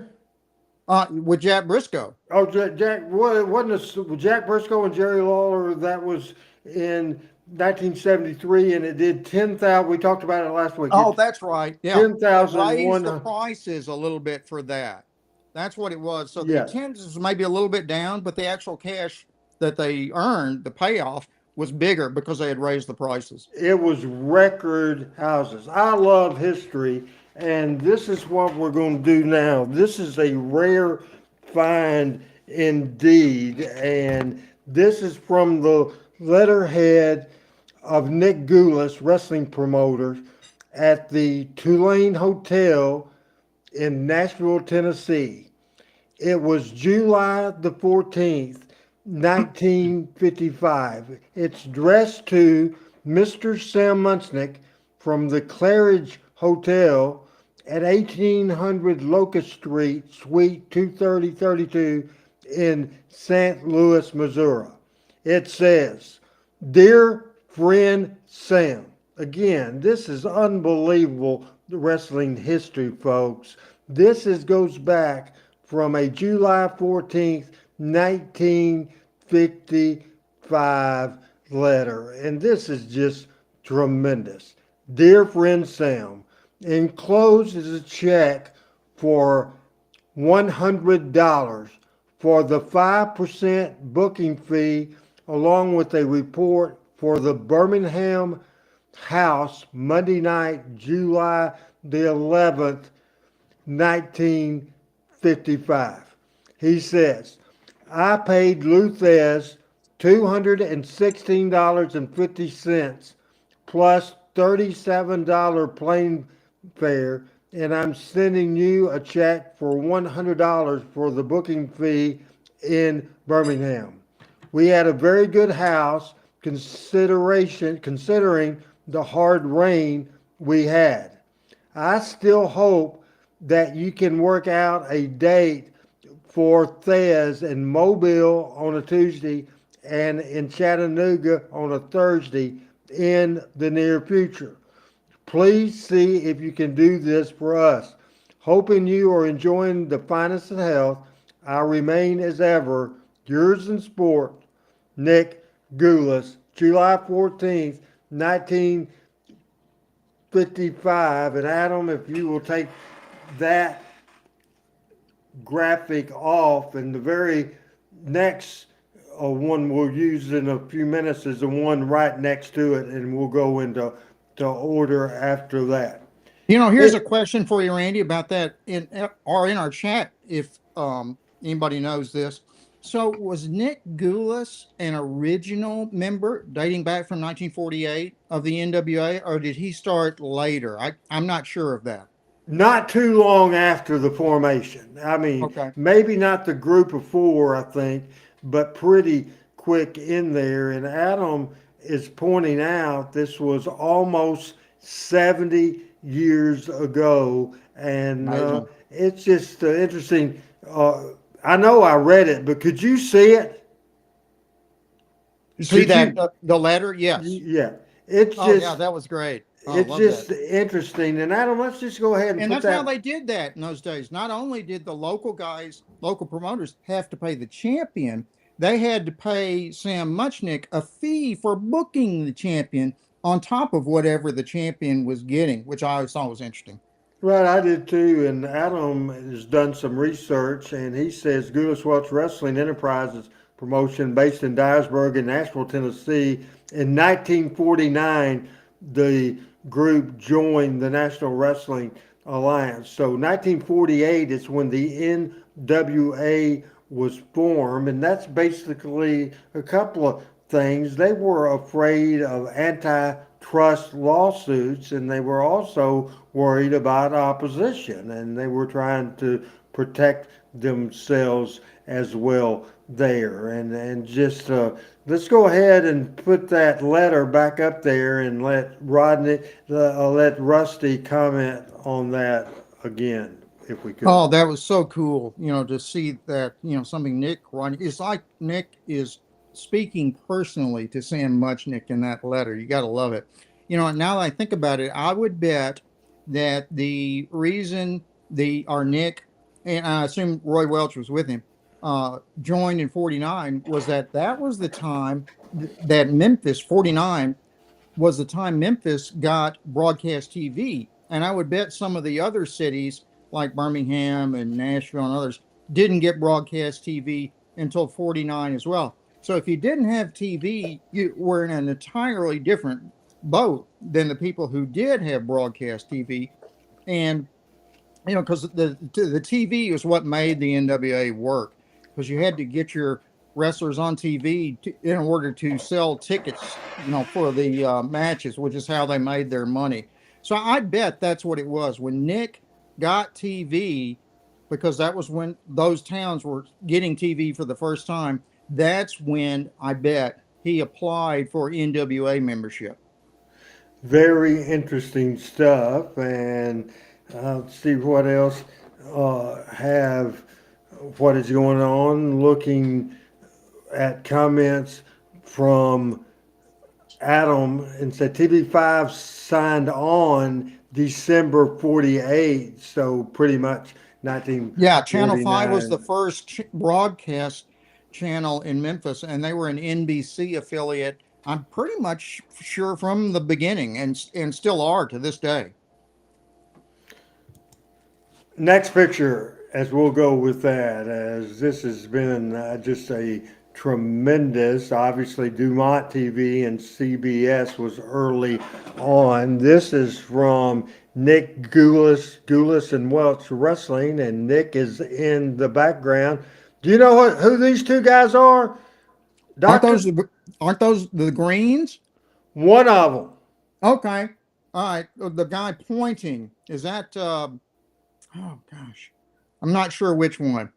With Jack Briscoe. Oh, Jack, wasn't it Jack Briscoe and Jerry Lawler? That was in 1973, and it did 10,000. We talked about it last week. Oh, that's right. Yeah, 10,000. Raised the prices a little bit for that. That's what it was. So the attendance was maybe a little bit down, but the actual cash that they earned, the payoff, was bigger because they had raised the prices. It was record houses. I love history, and this is what we're going to do now. This is a rare find indeed, and this is from the letterhead of Nick Goulas, wrestling promoter, at the Tulane Hotel in Nashville, Tennessee. It was July the 14th, 1955. It's dressed to Mr. Sam Munchnick from the Claridge Hotel at 1800 Locust Street, Suite 23032 in St. Louis, Missouri. It says, "Dear friend Sam," again, this is unbelievable wrestling history, folks. This goes back from a July 14th, 1955 letter. And this is just tremendous. "Dear friend Sam, enclosed is a check for $100 for the 5% booking fee, along with a report for the Birmingham House Monday night, July the 11th, 1955. He says, "I paid Luthez $216.50 plus $37 plane fare, and I'm sending you a check for $100 for the booking fee in Birmingham. We had a very good house considering the hard rain we had. I still hope that you can work out a date for Thez in Mobile on a Tuesday and in Chattanooga on a Thursday in the near future. Please see if you can do this for us. Hoping you are enjoying the finest of health. I remain as ever, yours in sport, Nick Goulas." July 14th, 1955. And Adam, if you will take that graphic off, and the very next one we'll use in a few minutes is the one right next to it, and we'll go into order after that. Here's a question for you, Randy, about that in our chat, if anybody knows this. So was Nick Goulas an original member dating back from 1948 of the NWA, or did he start later? I'm not sure of that. Not too long after the formation. I mean, Okay. maybe not the group of four, I think, but pretty quick in there. And Adam is pointing out this was almost 70 years ago. And Amazing. it's just interesting. I know I read it, but could you see it? You see Could that you? the letter? Yes. Yeah. It's Oh yeah, just that was great. Oh, it's love just that. interesting. And Adam, let's just go ahead and And put that's how that. they did that in those days. Not only did the local guys, local promoters have to pay the champion, they had to pay Sam Muchnick a fee for booking the champion on top of whatever the champion was getting, which I always thought was interesting. Right, I did too. And Adam has done some research, and he says Goulas Welch Wrestling Enterprises promotion based in Dyersburg in Nashville, Tennessee. In 1949, the group joined the National Wrestling Alliance. So 1948 is when the NWA was formed, and that's basically a couple of things. They were afraid of antitrust lawsuits, and they were also worried about opposition, and they were trying to protect themselves as well there. And just let's go ahead and put that letter back up there and let let Rusty comment on that again, if we could. Oh, that was so cool, to see that, something Nick running. It's like Nick is speaking personally to Sam Muchnick in that letter. You got to love it. And now that I think about it, I would bet that the reason our Nick, and I assume Roy Welch was with him, joined in 49 was that was the time that Memphis 49 was the time Memphis got broadcast TV. And I would bet some of the other cities like Birmingham and Nashville and others didn't get broadcast TV until 49 as well. So if you didn't have TV, you were in an entirely different boat than the people who did have broadcast TV. And, because the TV is what made the NWA work, because you had to get your wrestlers on TV in order to sell tickets, for the matches, which is how they made their money. So I bet that's what it was when Nick got TV, because that was when those towns were getting TV for the first time. That's when I bet he applied for NWA membership. Very interesting stuff. And let's see what else what is going on. Looking at comments from Adam and said TV5 signed on December 48, so pretty much 1949. Yeah, Channel 5 was the first broadcast channel in Memphis, and they were an NBC affiliate, I'm pretty much sure, from the beginning, and still are to this day. Next picture, as we'll go with that, as this has been just a tremendous, obviously Dumont TV and CBS was early on. This is from Nick Goulas and Welch Wrestling, and Nick is in the background. Do you know who these two guys are? Aren't those the Greens? One of them. Okay. All right. The guy pointing, is that oh gosh. I'm not sure which one.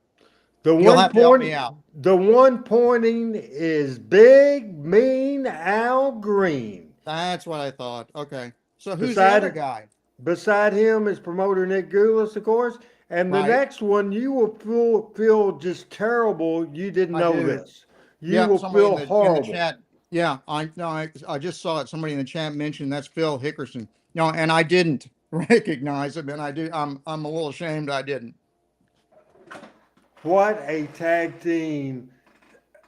You'll have to help me out. The one pointing is Big Mean Al Green. That's what I thought. Okay. So who's the other guy? Beside him is promoter Nick Goulas, of course. And the next one, you will feel just terrible. You didn't know this. You will feel horrible. In the chat. Yeah, I just saw it. Somebody in the chat mentioned that's Phil Hickerson. No, and I didn't recognize him, and I'm a little ashamed I didn't. What a tag team.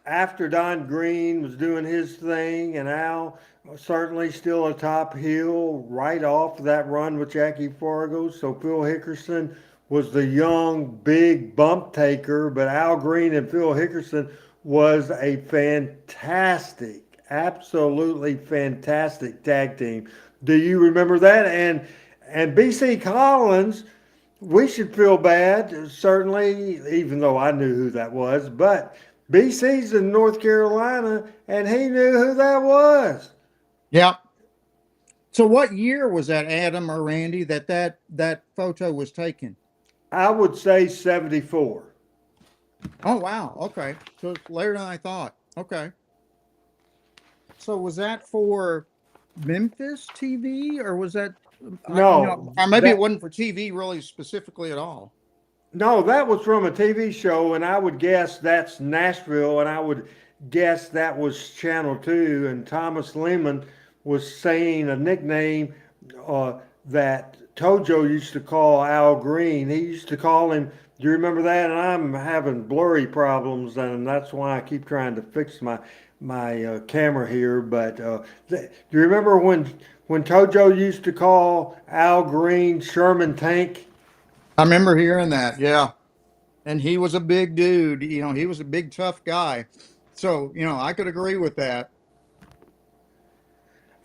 After Don Green was doing his thing, and Al certainly still a top heel right off that run with Jackie Fargo. So Phil Hickerson was the young, big bump taker, but Al Green and Phil Hickerson was a fantastic, absolutely fantastic tag team. Do you remember that? And BC Collins, we should feel bad, certainly, even though I knew who that was. But BC's in North Carolina, and he knew who that was. Yeah. So what year was that, Adam or Randy, that photo was taken? I would say 74. Oh wow. Okay. So it's later than I thought. Okay. So was that for Memphis TV or was that No, or maybe it that wasn't for TV really specifically at all. no, that was from a TV show, and I would guess that's Nashville, and I would guess that was Channel 2, and Thomas Lehman was saying a nickname that Tojo used to call Al Green. He used to call him, do you remember that? And I'm having blurry problems, and that's why I keep trying to fix my camera here. But do you remember when Tojo used to call Al Green Sherman Tank? I remember hearing that. Yeah. And he was a big dude, he was a big tough guy. So, I could agree with that.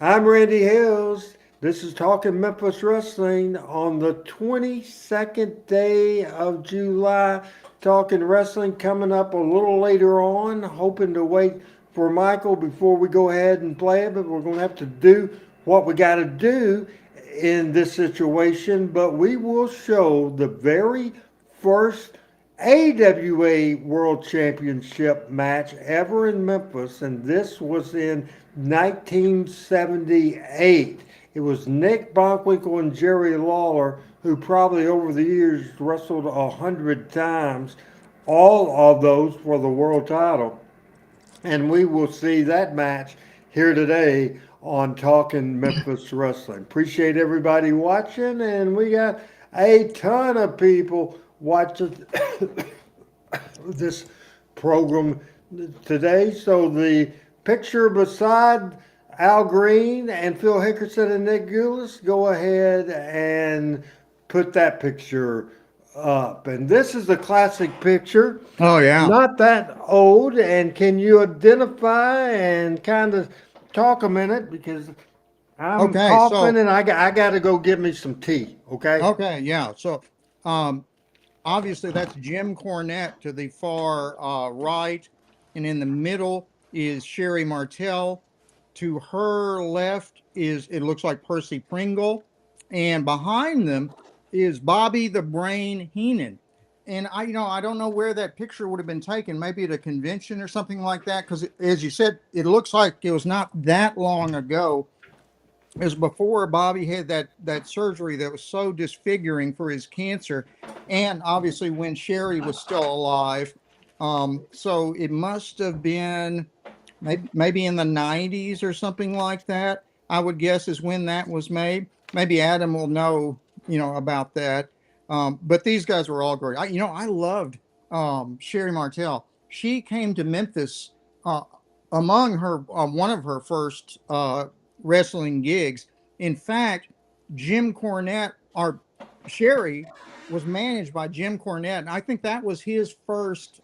I'm Randy Hales. This is Talking Memphis Wrestling on the 22nd day of July. Talking Wrestling coming up a little later on. Hoping to wait for Michael before we go ahead and play it, but we're going to have to do what we got to do in this situation. But we will show the very first AWA World Championship match ever in Memphis, and this was in 1978. It was Nick Bockwinkel and Jerry Lawler, who probably over the years wrestled 100 times, all of those for the world title. And we will see that match here today on Talking Memphis Wrestling. Appreciate everybody watching, and we got a ton of people watching this program today. So the picture beside Al Green and Phil Hickerson and Nick Goulas, go ahead and put that picture up. And this is a classic picture. Oh yeah. Not that old. And can you identify and kind of talk a minute, because I'm Okay, coughing so and I got to go get me some tea. Okay. okay, yeah. So um obviously that's Jim Cornette to the far right, and in the middle is Sherry Martell. To her left is, it looks like, Percy Pringle, and behind them is Bobby the Brain Heenan. And I don't know where that picture would have been taken, maybe at a convention or something like that, because as you said, it looks like it was not that long ago. It was before Bobby had that surgery that was so disfiguring for his cancer, and obviously when Sherry was still alive. So it must have been maybe in the 90s or something like that, I would guess, is when that was made. Maybe Adam will know, about that. But these guys were all great. I loved Sherry Martell. She came to Memphis among her one of her first wrestling gigs. In fact, Jim Cornette, or Sherry, was managed by Jim Cornette, and I think that was his first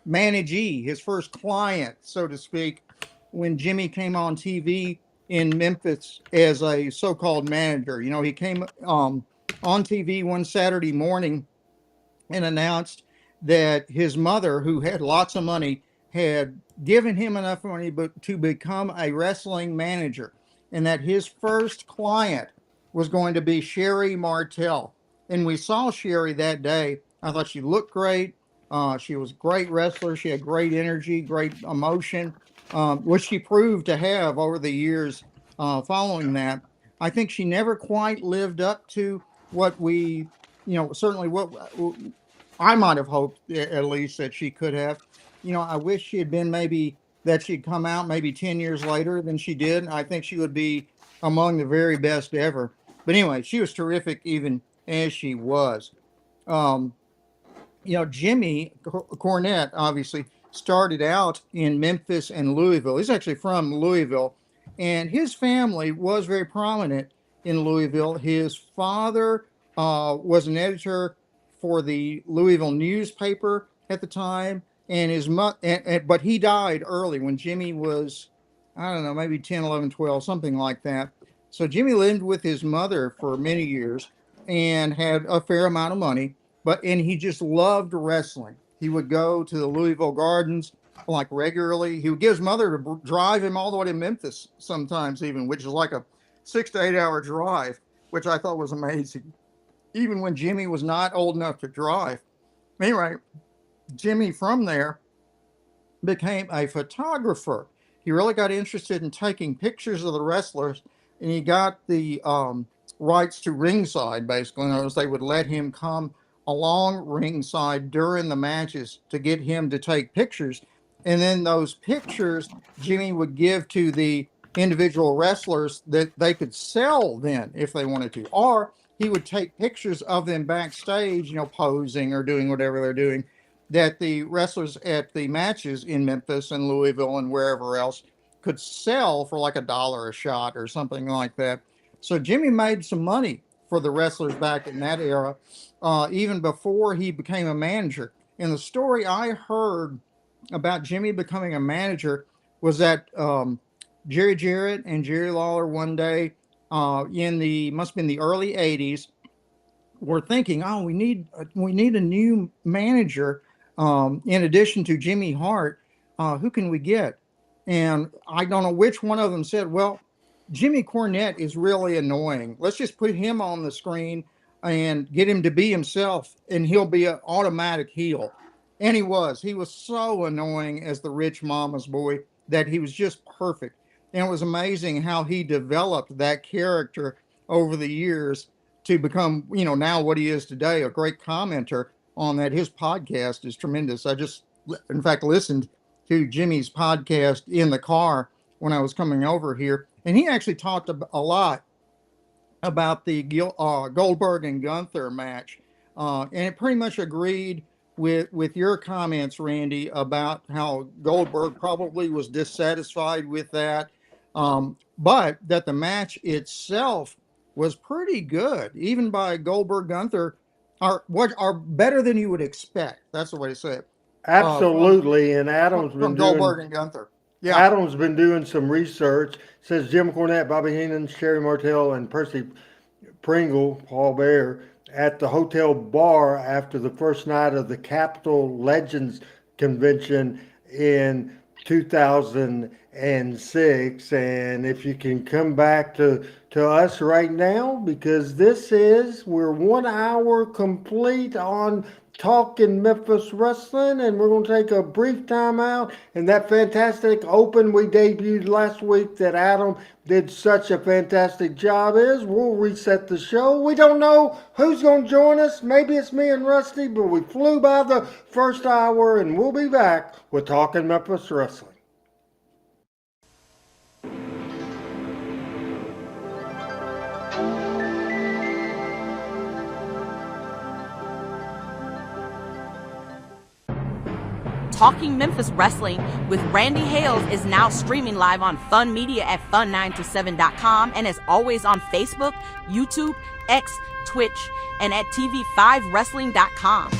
managee, his first client, so to speak, when Jimmy came on TV in Memphis as a so-called manager. He came on TV one Saturday morning and announced that his mother, who had lots of money, had given him enough money to become a wrestling manager, and that his first client was going to be Sherry Martell. And we saw Sherry that day. I thought she looked great. She was a great wrestler. She had great energy, great emotion, which she proved to have over the years following that. I think she never quite lived up to what we, certainly what I might have hoped, at least, that she could have. I wish she had been, maybe that she'd come out maybe 10 years later than she did. I think she would be among the very best ever. But anyway, she was terrific even as she was. Um, Jimmy Cornette obviously started out in Memphis and Louisville. He's actually from Louisville, and his family was very prominent in Louisville. His father was an editor for the Louisville newspaper at the time. and his but he died early when Jimmy was, I don't know, maybe 10, 11, 12, something like that. So Jimmy lived with his mother for many years and had a fair amount of money, and he just loved wrestling. He would go to the Louisville Gardens like regularly. He would get his mother to drive him all the way to Memphis sometimes, even, which is like a 6 to 8 hour drive, which I thought was amazing, even when Jimmy was not old enough to drive. Anyway, Jimmy from there became a photographer. He really got interested in taking pictures of the wrestlers, and he got the rights to ringside, basically. In other words, they would let him come along ringside during the matches to get him to take pictures. And then those pictures Jimmy would give to the individual wrestlers that they could sell then if they wanted to. Or he would take pictures of them backstage, posing or doing whatever they're doing, that the wrestlers at the matches in Memphis and Louisville and wherever else could sell for like $1 a shot or something like that. So Jimmy made some money for the wrestlers back in that era, even before he became a manager. And the story I heard about Jimmy becoming a manager was that Jerry Jarrett and Jerry Lawler one day must have been the early 80s, were thinking, oh, we need a new manager. In addition to Jimmy Hart, who can we get? And I don't know which one of them said, well, Jimmy Cornette is really annoying. Let's just put him on the screen and get him to be himself, and he'll be an automatic heel. And he was so annoying as the rich mama's boy that he was just perfect. And it was amazing how he developed that character over the years to become, now what he is today, a great commenter on that. His podcast is tremendous. I just, in fact, listened to Jimmy's podcast in the car when I was coming over here, and he actually talked a lot about the Goldberg and Gunther match, and it pretty much agreed with your comments, Randy, about how Goldberg probably was dissatisfied with that, but that the match itself was pretty good, even by Goldberg Gunther, are better than you would expect. That's the way to say it. Absolutely, and Adam's From been Goldberg doing and Gunther. Yeah. Adam's been doing some research. Says Jim Cornette, Bobby Heenan, Sherry Martel, and Percy Pringle, Paul Bear, at the hotel bar after the first night of the Capitol Legends Convention in 2006. And if you can come back to us right now, because we're 1 hour complete on talking Memphis wrestling, and we're going to take a brief time out. And that fantastic open we debuted last week that Adam did such a fantastic job we'll reset the show. We don't know who's going to join us. Maybe it's me and Rusty, but we flew by the first hour, and we'll be back with Talking Memphis Wrestling. Talking Memphis Wrestling with Randy Hales is now streaming live on Fun Media at fun927.com and is always on Facebook, YouTube, X, Twitch, and at tv5wrestling.com.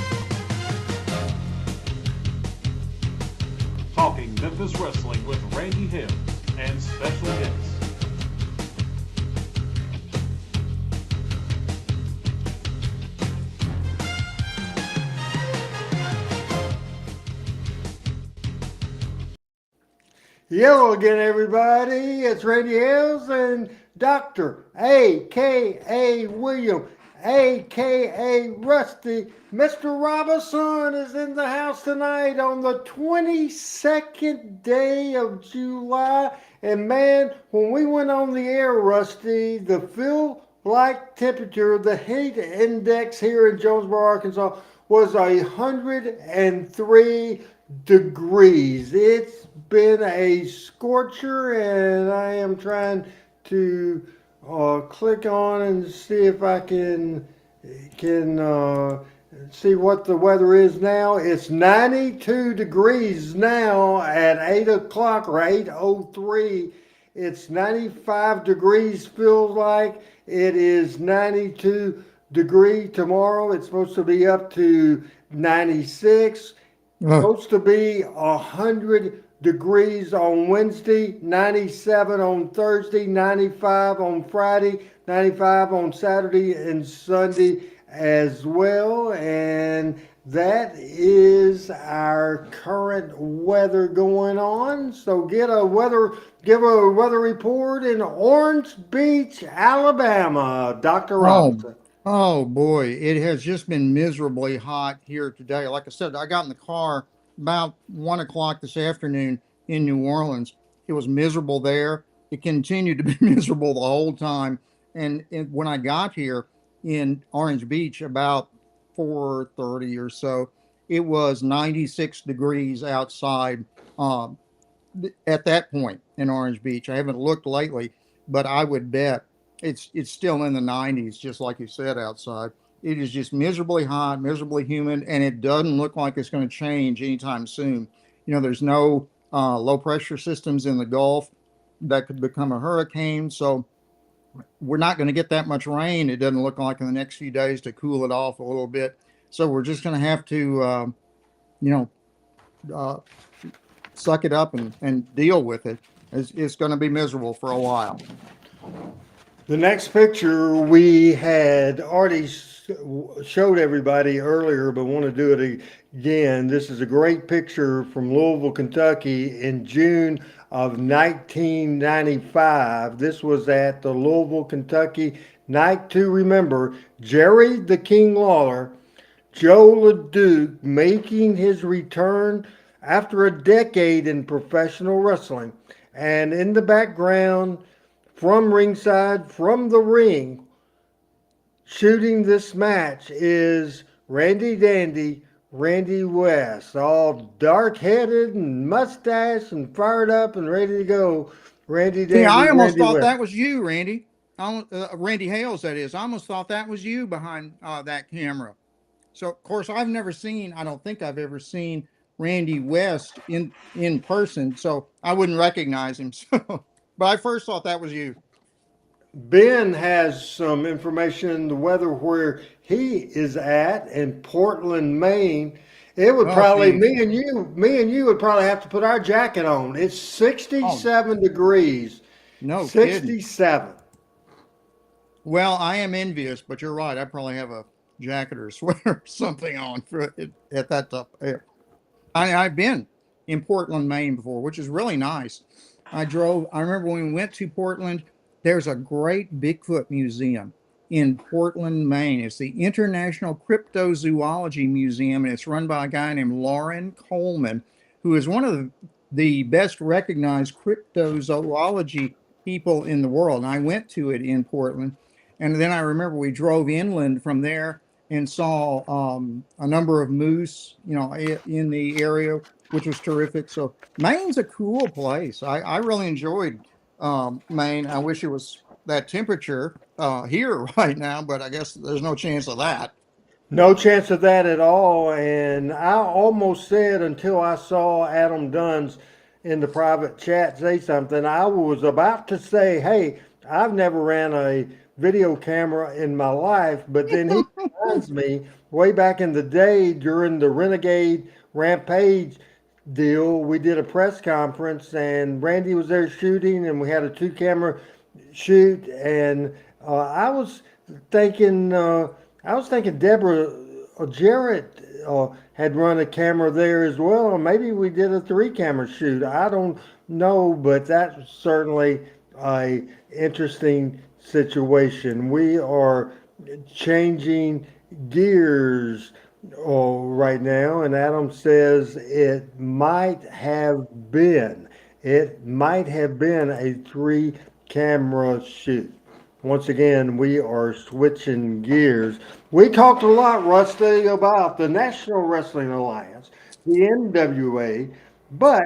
Talking Memphis Wrestling with Randy Hales and special guests. Hello again, everybody. It's Randy Hales and Dr. A.K.A. William, a.k.a. Rusty. Mr. Robinson is in the house tonight on the 22nd day of July. And man, when we went on the air, Rusty, the feel-like temperature, the heat index here in Jonesboro, Arkansas, was 103 degrees. It's been a scorcher, and I am trying to click on and see if I can see what the weather is now. It's 92 degrees now at 8 o'clock or 8:03. It's 95 degrees feels like. It is 92 degree tomorrow. It's supposed to be up to 96. Ugh. Supposed to be 100 degrees on Wednesday, 97 on Thursday, 95 on Friday, 95 on Saturday and Sunday as well. And that is our current weather going on. So give a weather report in Orange Beach, Alabama, Dr. Oh, Robinson. oh boy, it has just been miserably hot here today. Like I said, I got in the car about 1 o'clock this afternoon in New Orleans. It was miserable there. It continued to be miserable the whole time. And when I got here in Orange Beach about 4:30 or so, it was 96 degrees outside. Um, at that point in Orange Beach. I haven't looked lately, but I would bet it's still in the 90s, just like you said outside. It is just miserably hot, miserably humid, and it doesn't look like it's going to change anytime soon. There's no low pressure systems in the Gulf that could become a hurricane, so we're not going to get that much rain. It doesn't look like in the next few days to cool it off a little bit. So we're just going to have to, you know, uh, suck it up and deal with it. It's going to be miserable for a while. The next picture we had already showed everybody earlier, but want to do it again. This is a great picture from Louisville, Kentucky in June of 1995. This was at the Louisville, Kentucky Night to Remember. Jerry the King Lawler, Joe LeDuc making his return after a decade in professional wrestling. And in the background, from ringside, from the ring, shooting this match is Randy Dandy, Randy West, all dark headed and mustache and fired up and ready to go. Randy Yeah, Dandy, I almost Randy thought West. that was you, Randy. Randy Hales, that is. I almost thought that was you behind that camera. So, of course, I've never seen. I don't think I've ever seen Randy West in person, so I wouldn't recognize him. So, but I first thought that was you. Ben has some information, the weather where he is at in Portland, Maine. It would Oh, probably geez. me and you would probably have to put our jacket on. It's Oh, 67 degrees. no kidding. 67. Well, I am envious, but you're right. I probably have a jacket or a sweater or something on for it at that top. I've been in Portland, Maine before, which is really nice. I remember when we went to Portland, there's a great Bigfoot museum in Portland, Maine. It's the International Cryptozoology Museum, and it's run by a guy named Lauren Coleman, who is one of the best recognized cryptozoology people in the world. And I went to it in Portland. And then I remember we drove inland from there and saw a number of moose, in the area, which was terrific. So Maine's a cool place. I really enjoyed Maine. I wish it was that temperature here right now, but I guess there's no chance of that. No chance of that at all. And I almost said until I saw Adam Dunn's in the private chat say something, I was about to say, hey, I've never ran a video camera in my life. But then he reminds me way back in the day during the Renegade Rampage deal, we did a press conference and Randy was there shooting and we had a two camera shoot. And thinking, I was thinking Deborah Jarrett had run a camera there as well, or maybe we did a three camera shoot. I don't know, but that's certainly a interesting situation. We are changing gears right now, and Adam says it might have been a three camera shoot. Once again, we are switching gears. We talked a lot, Rusty, about the National Wrestling Alliance, the NWA, but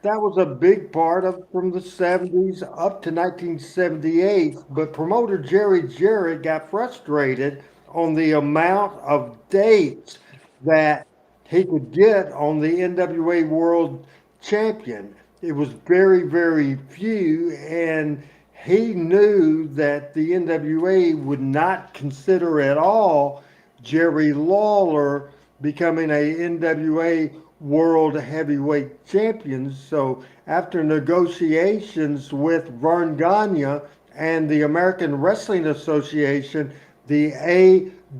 that was a big part of from the 70s up to 1978. But promoter Jerry Jarrett got frustrated on the amount of dates that he could get on the NWA World Champion. It was very, very few, and he knew that the NWA would not consider at all Jerry Lawler becoming a NWA world heavyweight champions. So after negotiations with Vern Gagne and the American Wrestling Association, the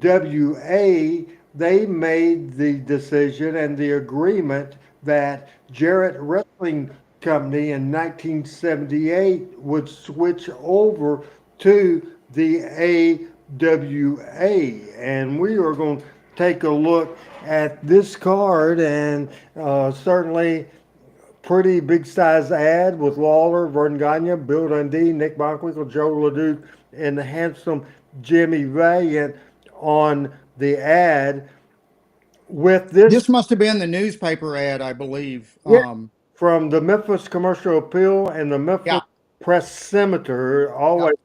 AWA, they made the decision and the agreement that Jarrett Wrestling Company in 1978 would switch over to the AWA. And we are going to take a look at this card, and certainly pretty big size ad with Lawler, Vern Gagne, Bill Dundee, Nick Bockwinkel, Joe LeDuc, and the handsome Jimmy Valiant on the ad. With this, This must have been the newspaper ad, I believe. yeah, from the Memphis Commercial Appeal and the Memphis Yeah. Press Scimitar, Yeah. always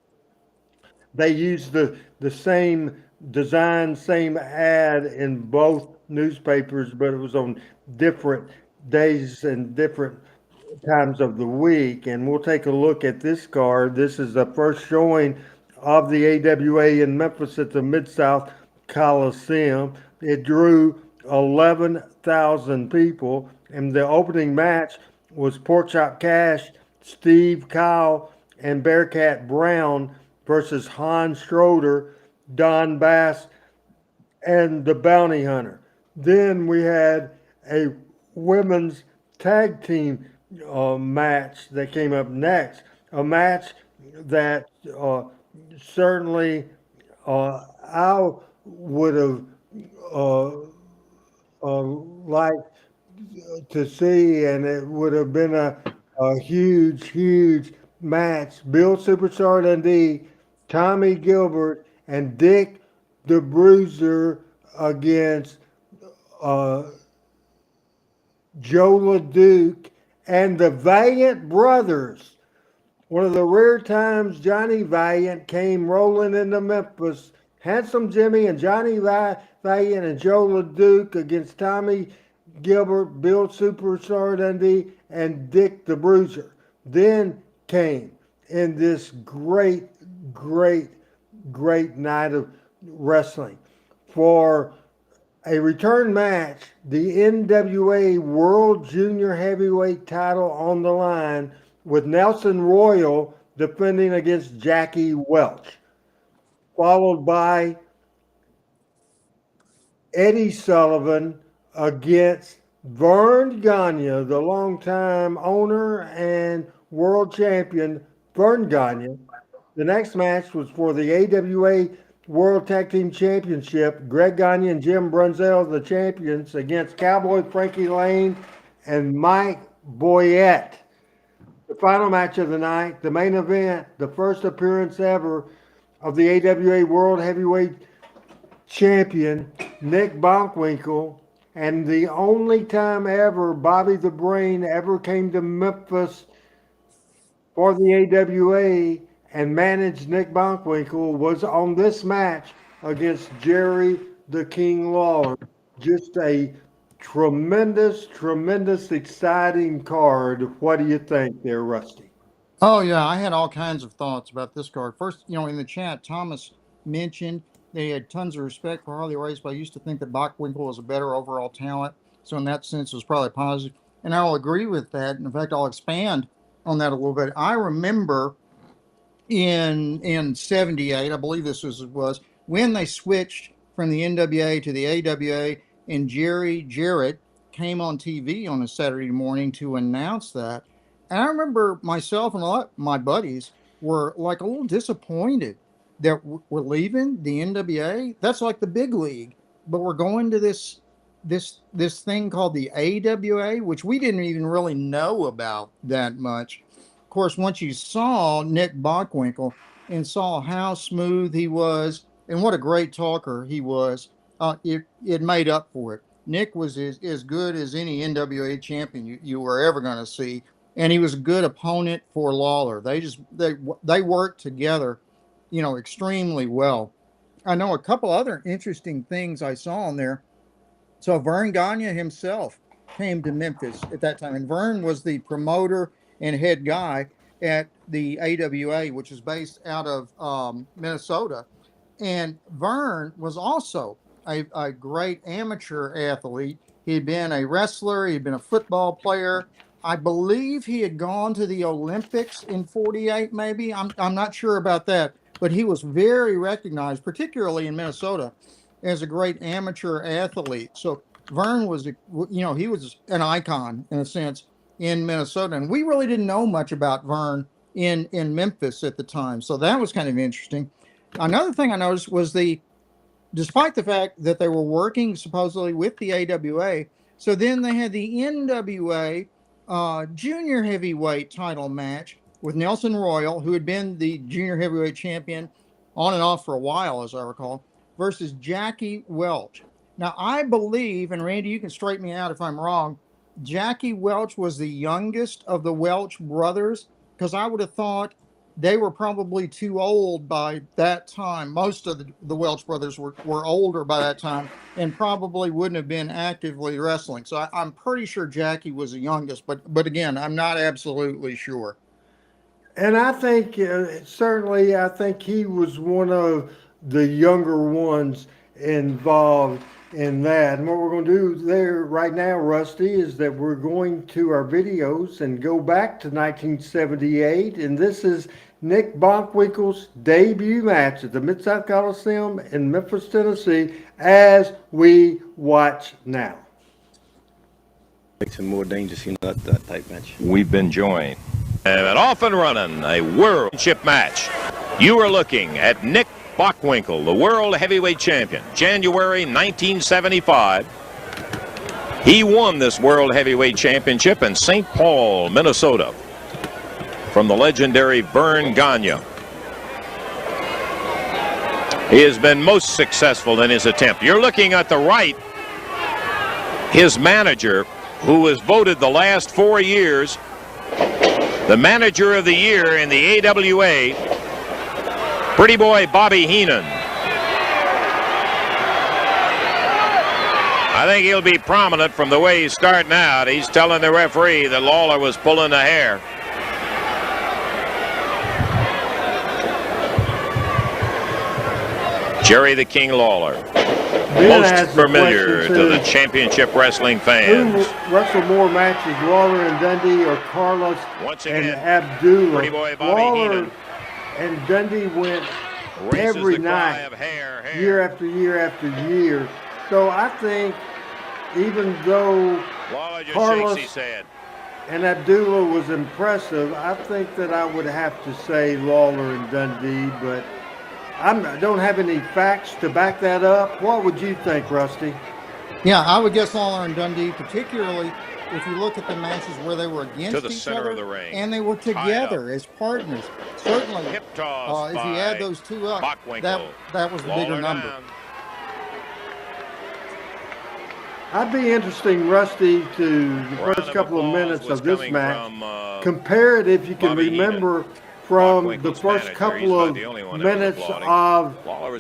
they use the same design, same ad in both newspapers, but it was on different days and different times of the week. And we'll take a look at this card. This is the first showing of the AWA in Memphis at the Mid-South Coliseum. It drew 11,000 people, and the opening match was Porkchop Cash, Steve Kyle, and Bearcat Brown versus Hans Schroeder, Don Bass, and the Bounty Hunter. Then we had a women's tag team match that came up next, a match that certainly I would have uh, liked to see, and it would have been a huge, huge match. Bill Superstar Dundee, Tommy Gilbert, and Dick the Bruiser against uh, Joe LeDuc and the Valiant Brothers. One of the rare times Johnny Valiant came rolling into Memphis. Handsome Jimmy and Johnny Valiant and Joe LeDuc against Tommy Gilbert, Bill Superstar Dundee, and Dick the Bruiser. Then came in this great, great, great night of wrestling for a return match, the NWA World Junior Heavyweight title on the line with Nelson Royal defending against Jackie Welch, followed by Eddie Sullivan against Vern Gagne, the longtime owner and world champion Vern Gagne. The next match was for the AWA World Tag Team Championship. Greg Gagne and Jim Brunzell, the champions, against Cowboy Frankie Lane and Mike Boyette. The final match of the night, the main event, the first appearance ever of the AWA World Heavyweight Champion, Nick Bockwinkel, and the only time ever Bobby the Brain ever came to Memphis for the AWA and managed Nick Bockwinkel was on this match against Jerry the King Lawler. Just a tremendous, tremendous, exciting card. What do you think there, Rusty? Oh yeah, I had all kinds of thoughts about this card. First, in the chat, Thomas mentioned they had tons of respect for Harley Race, but I used to think that Bockwinkel was a better overall talent. So in that sense, it was probably positive. And I'll agree with that. In fact, I'll expand on that a little bit. I remember in '78, I believe this was when they switched from the NWA to the AWA, and Jerry Jarrett came on TV on a Saturday morning to announce that. And I remember myself and a lot of my buddies were like a little disappointed that we're leaving the NWA. That's like the big league, but we're going to this thing called the AWA, which we didn't even really know about that much. Of course, once you saw Nick Bockwinkel and saw how smooth he was and what a great talker he was, it made up for it. Nick was as good as any NWA champion you were ever going to see, and he was a good opponent for Lawler. They worked together, extremely well. I know a couple other interesting things I saw on there. So Vern Gagne himself came to Memphis at that time, and Vern was the promoter and head guy at the AWA, which is based out of Minnesota. And Vern was also a great amateur athlete He had been a wrestler. He had been a football player. I believe he had gone to the Olympics in 48, maybe. I'm not sure about that, but he was very recognized, particularly in Minnesota, as a great amateur athlete. So Vern was, he was an icon in a sense in Minnesota. And we really didn't know much about Vern in Memphis at the time. So that was kind of interesting. Another thing I noticed was despite the fact that they were working supposedly with the AWA, so then they had the NWA junior heavyweight title match with Nelson Royal, who had been the junior heavyweight champion on and off for a while, as I recall, versus Jackie Welch. Now, I believe, and Randy, you can straighten me out if I'm wrong, Jackie Welch was the youngest of the Welch brothers, because I would have thought they were probably too old by that time. Most of the Welch brothers were older by that time and probably wouldn't have been actively wrestling. So I'm pretty sure Jackie was the youngest, but again, I'm not absolutely sure. And I think certainly, I think he was one of the younger ones involved in that. And what we're going to do there right now, Rusty, is that we're going to our videos and go back to 1978. And this is Nick Bockwinkel's debut match at the Mid-South Coliseum in Memphis, Tennessee, as we watch now. Makes it more dangerous, that type match. We've been joined. And off and running, a World Championship match. You are looking at Nick Bockwinkel, the World Heavyweight Champion, January 1975. He won this World Heavyweight Championship in St. Paul, Minnesota, from the legendary Vern Gagne. He has been most successful in his attempt. You're looking at the right, his manager, who was voted the last 4 years the manager of the year in the AWA, Pretty Boy Bobby Heenan. I think he'll be prominent from the way he's starting out. He's telling the referee that Lawler was pulling the hair. Jerry the King Lawler. Most familiar to the championship wrestling fans. Who wrestled more matches, Lawler and Dundee or Carlos and Abdullah? Lawler and Dundee went every night, year after year after year. So I think even though Carlos and Abdullah was impressive, I think that I would have to say Lawler and Dundee, but I don't have any facts to back that up. What would you think, Rusty? Yeah, I would guess Lawler and Dundee, particularly if you look at the matches where they were against each other of the ring, and they were together as partners. Certainly, if you add those two up, that was the bigger number. Down. I'd be interesting, Rusty, to the first couple of minutes of this match, compare it if you can remember from the first couple of minutes of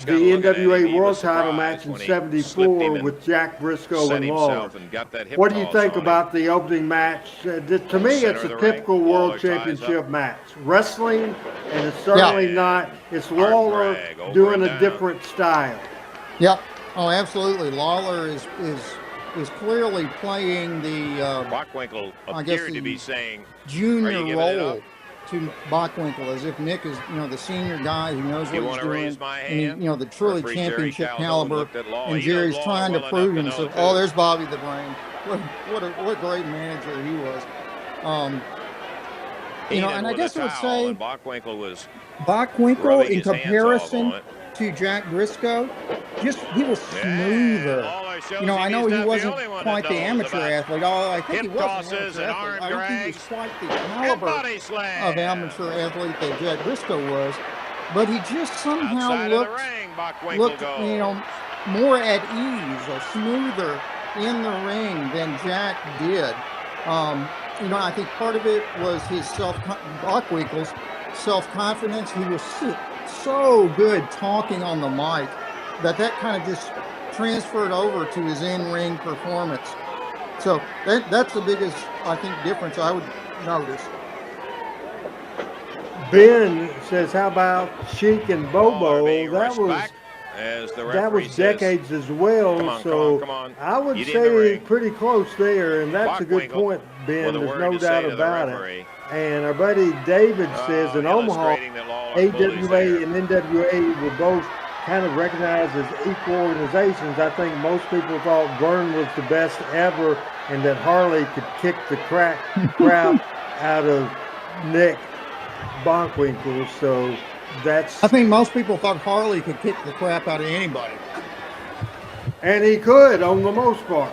the NWA World Title match in '74 with Jack Briscoe and Lawler. What do you think about the opening match? To me, it's a typical World Championship match. Wrestling, and it's certainly not. It's Lawler doing a different style. Yep. Oh, absolutely. Lawler is clearly playing the Bockwinkel appeared to be saying junior role to Bockwinkel, as if Nick is, the senior guy who knows what he's doing, and the truly championship caliber, and Jerry's trying to prove himself. Oh, there's Bobby the Brain. What a great manager he was. And I guess I would say Bockwinkel in comparison to Jack Briscoe, he was smoother. I know he wasn't quite the amateur athlete. I think he was an amateur athlete. I don't think he was quite the caliber of amateur athlete that Jack Briscoe was, but he just somehow looked more at ease or smoother in the ring than Jack did. I think part of it was his Bockwinkel's self-confidence. He was so good talking on the mic that kind of just transferred over to his in-ring performance. So that's the biggest, I think, difference I would notice. Ben says, how about Sheik and Bobo? That was as the that referee was says. decades as well. Come on, So come on. I would Get in the say ring. pretty close there, and that's a good Bockwinkel point, Ben. with a There's word no to say doubt to the about it. referee. And our buddy David says in Omaha, Illustrating that Lawler pulled his AWA hair. and NWA were both kind of recognized as equal organizations. I think most people thought Vern was the best ever and that Harley could kick the crap out of Nick Bockwinkel. So that's... I think most people thought Harley could kick the crap out of anybody. And he could on the most part.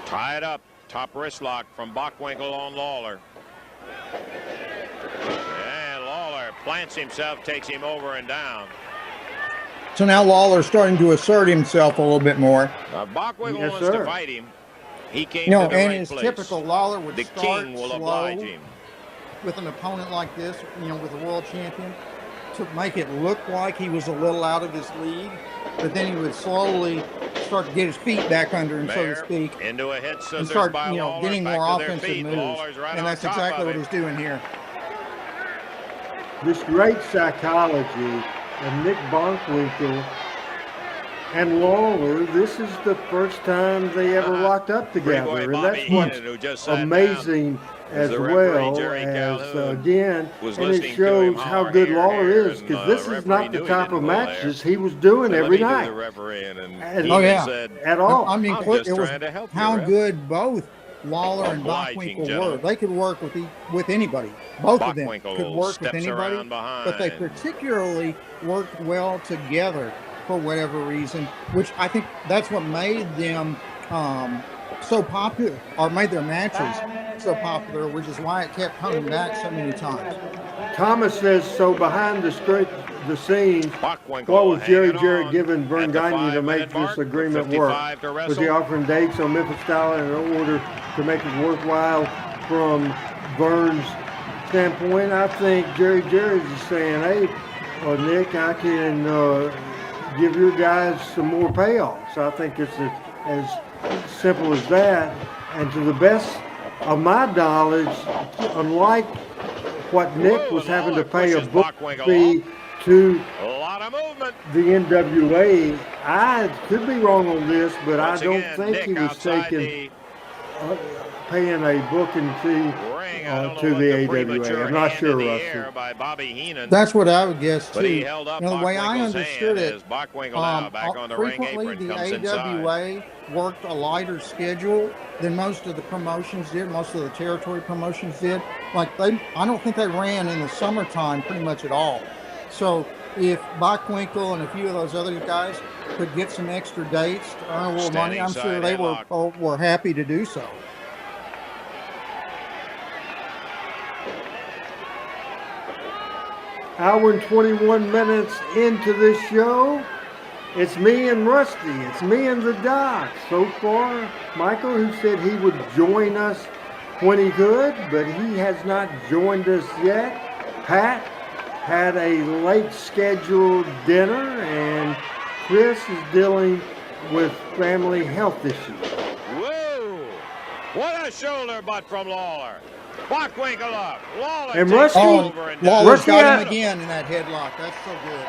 Tied up. Top wrist lock from Bockwinkel on Lawler. And Lawler plants himself, takes him over and down. So now Lawler's starting to assert himself a little bit more. Bockwinkel Yes, wants sir. to fight him. He came You know, to the and right it's place. typical. Lawler would The start king will slow oblige him. with an opponent like this, you know, with a world champion, to make it look like he was a little out of his league, but then he would slowly start to get his feet back under him, so to Bear speak, into a head scissors and start, by you know, Lawler, getting back more to their offensive feet. moves. Lawler's right And on that's top exactly of what him. he's doing here. This great psychology of Nick Bockwinkel and Lawler. This is the first time they ever locked up together, Boy and Bobby that's what's Heenan, who just sat amazing as as the referee, well Jerry as Calhoun, again, was and it listening to him shows how holler, good "Here, Lawler here," is, and, because this the is not referee the knew he type didn't of go matches there. he was doing Said, every "Let me do night the refereeing," and And- Heenan Oh, yeah. said, at all. I mean, I'm it just was trying to help you, how ref. good both Lawler and Obliging, Bockwinkel were. gentlemen. They could work with anybody. Both of them Bockwinkel could work with steps anybody, around behind. but they particularly worked well together for whatever reason, which I think that's what made them so popular, or made their matches so popular, which is why it kept coming back so many times. Thomas says, so behind the scenes, Bockwinkel what was Jerry hanging Jarrett on giving Vern at the Gagne to 5-minute make mark this with agreement work? 55 to Was he wrestle. offering dates on Memphis style in order to make it worthwhile from Vern's standpoint? I think Jerry Jarrett is saying, hey, Nick, I can give your guys some more payoffs. I think it's as simple as that. And to the best of my knowledge, unlike what Nick was having to pay a book fee to A lot of movement. the NWA, I could be wrong on this, but Once I don't again, think Nick he was outside taking paying a booking fee ring. I don't know to what the premature AWA. I'm not hand sure, in the Rusty. air by Bobby Heenan. That's what I would guess too. But he held up You know, the way I Bockwinkel's understood hand it, as Bockwinkel now back on the ring frequently apron the comes inside. AWA worked a lighter schedule than most of the promotions did, most of the territory promotions did. Like I don't think they ran in the summertime pretty much at all. So if Bockwinkel and a few of those other guys could get some extra dates to earn a little money, Standing I'm sure side they headlock. were happy to do so. Hour and 21 minutes into this show. It's me and Rusty. It's me and the Doc. So far, Michael, who said he would join us when he could, but he has not joined us yet. Pat had a late scheduled dinner, and Chris is dealing with family health issues. Whoa! What a shoulder butt from Lawler. Bockwinkel up. Lawler And takes Rusty- him Oh, over and down. Lawler's Rusty, got I- him again in that headlock. That's so good.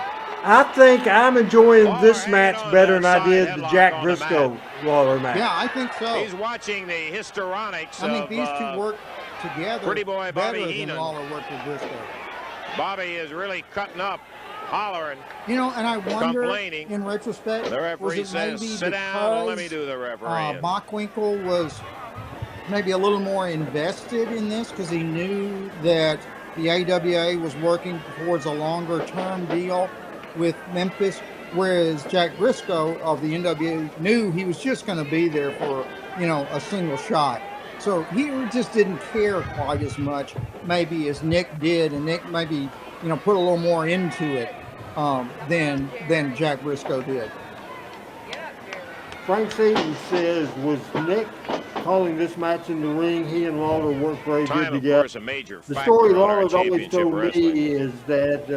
I think I'm enjoying this Lawler match hanging on better that than I side did the headlock Jack on the Briscoe Lawler match. Yeah, I think so. He's watching the histrionics I think of these two work together Pretty Boy Bobby better Heenan. than Lawler worked with Briscoe. Bobby is really cutting up, hollering. You know, and I wonder, Complaining. in retrospect, The was referee it says, maybe sit down and let me because do the refereeing. Bockwinkel was maybe a little more invested in this because he knew that the AWA was working towards a longer-term deal with Memphis, whereas Jack Briscoe of the NWA knew he was just going to be there for, you know, a single shot. So he just didn't care quite as much maybe as Nick did, and Nick maybe, you know, put a little more into it than Jack Briscoe did. Frank Seaton says, was Nick calling this match in the ring. He and Lawler worked very good Time, of together. course, a major The factor story on our Lawler's always championship told wrestling. me is that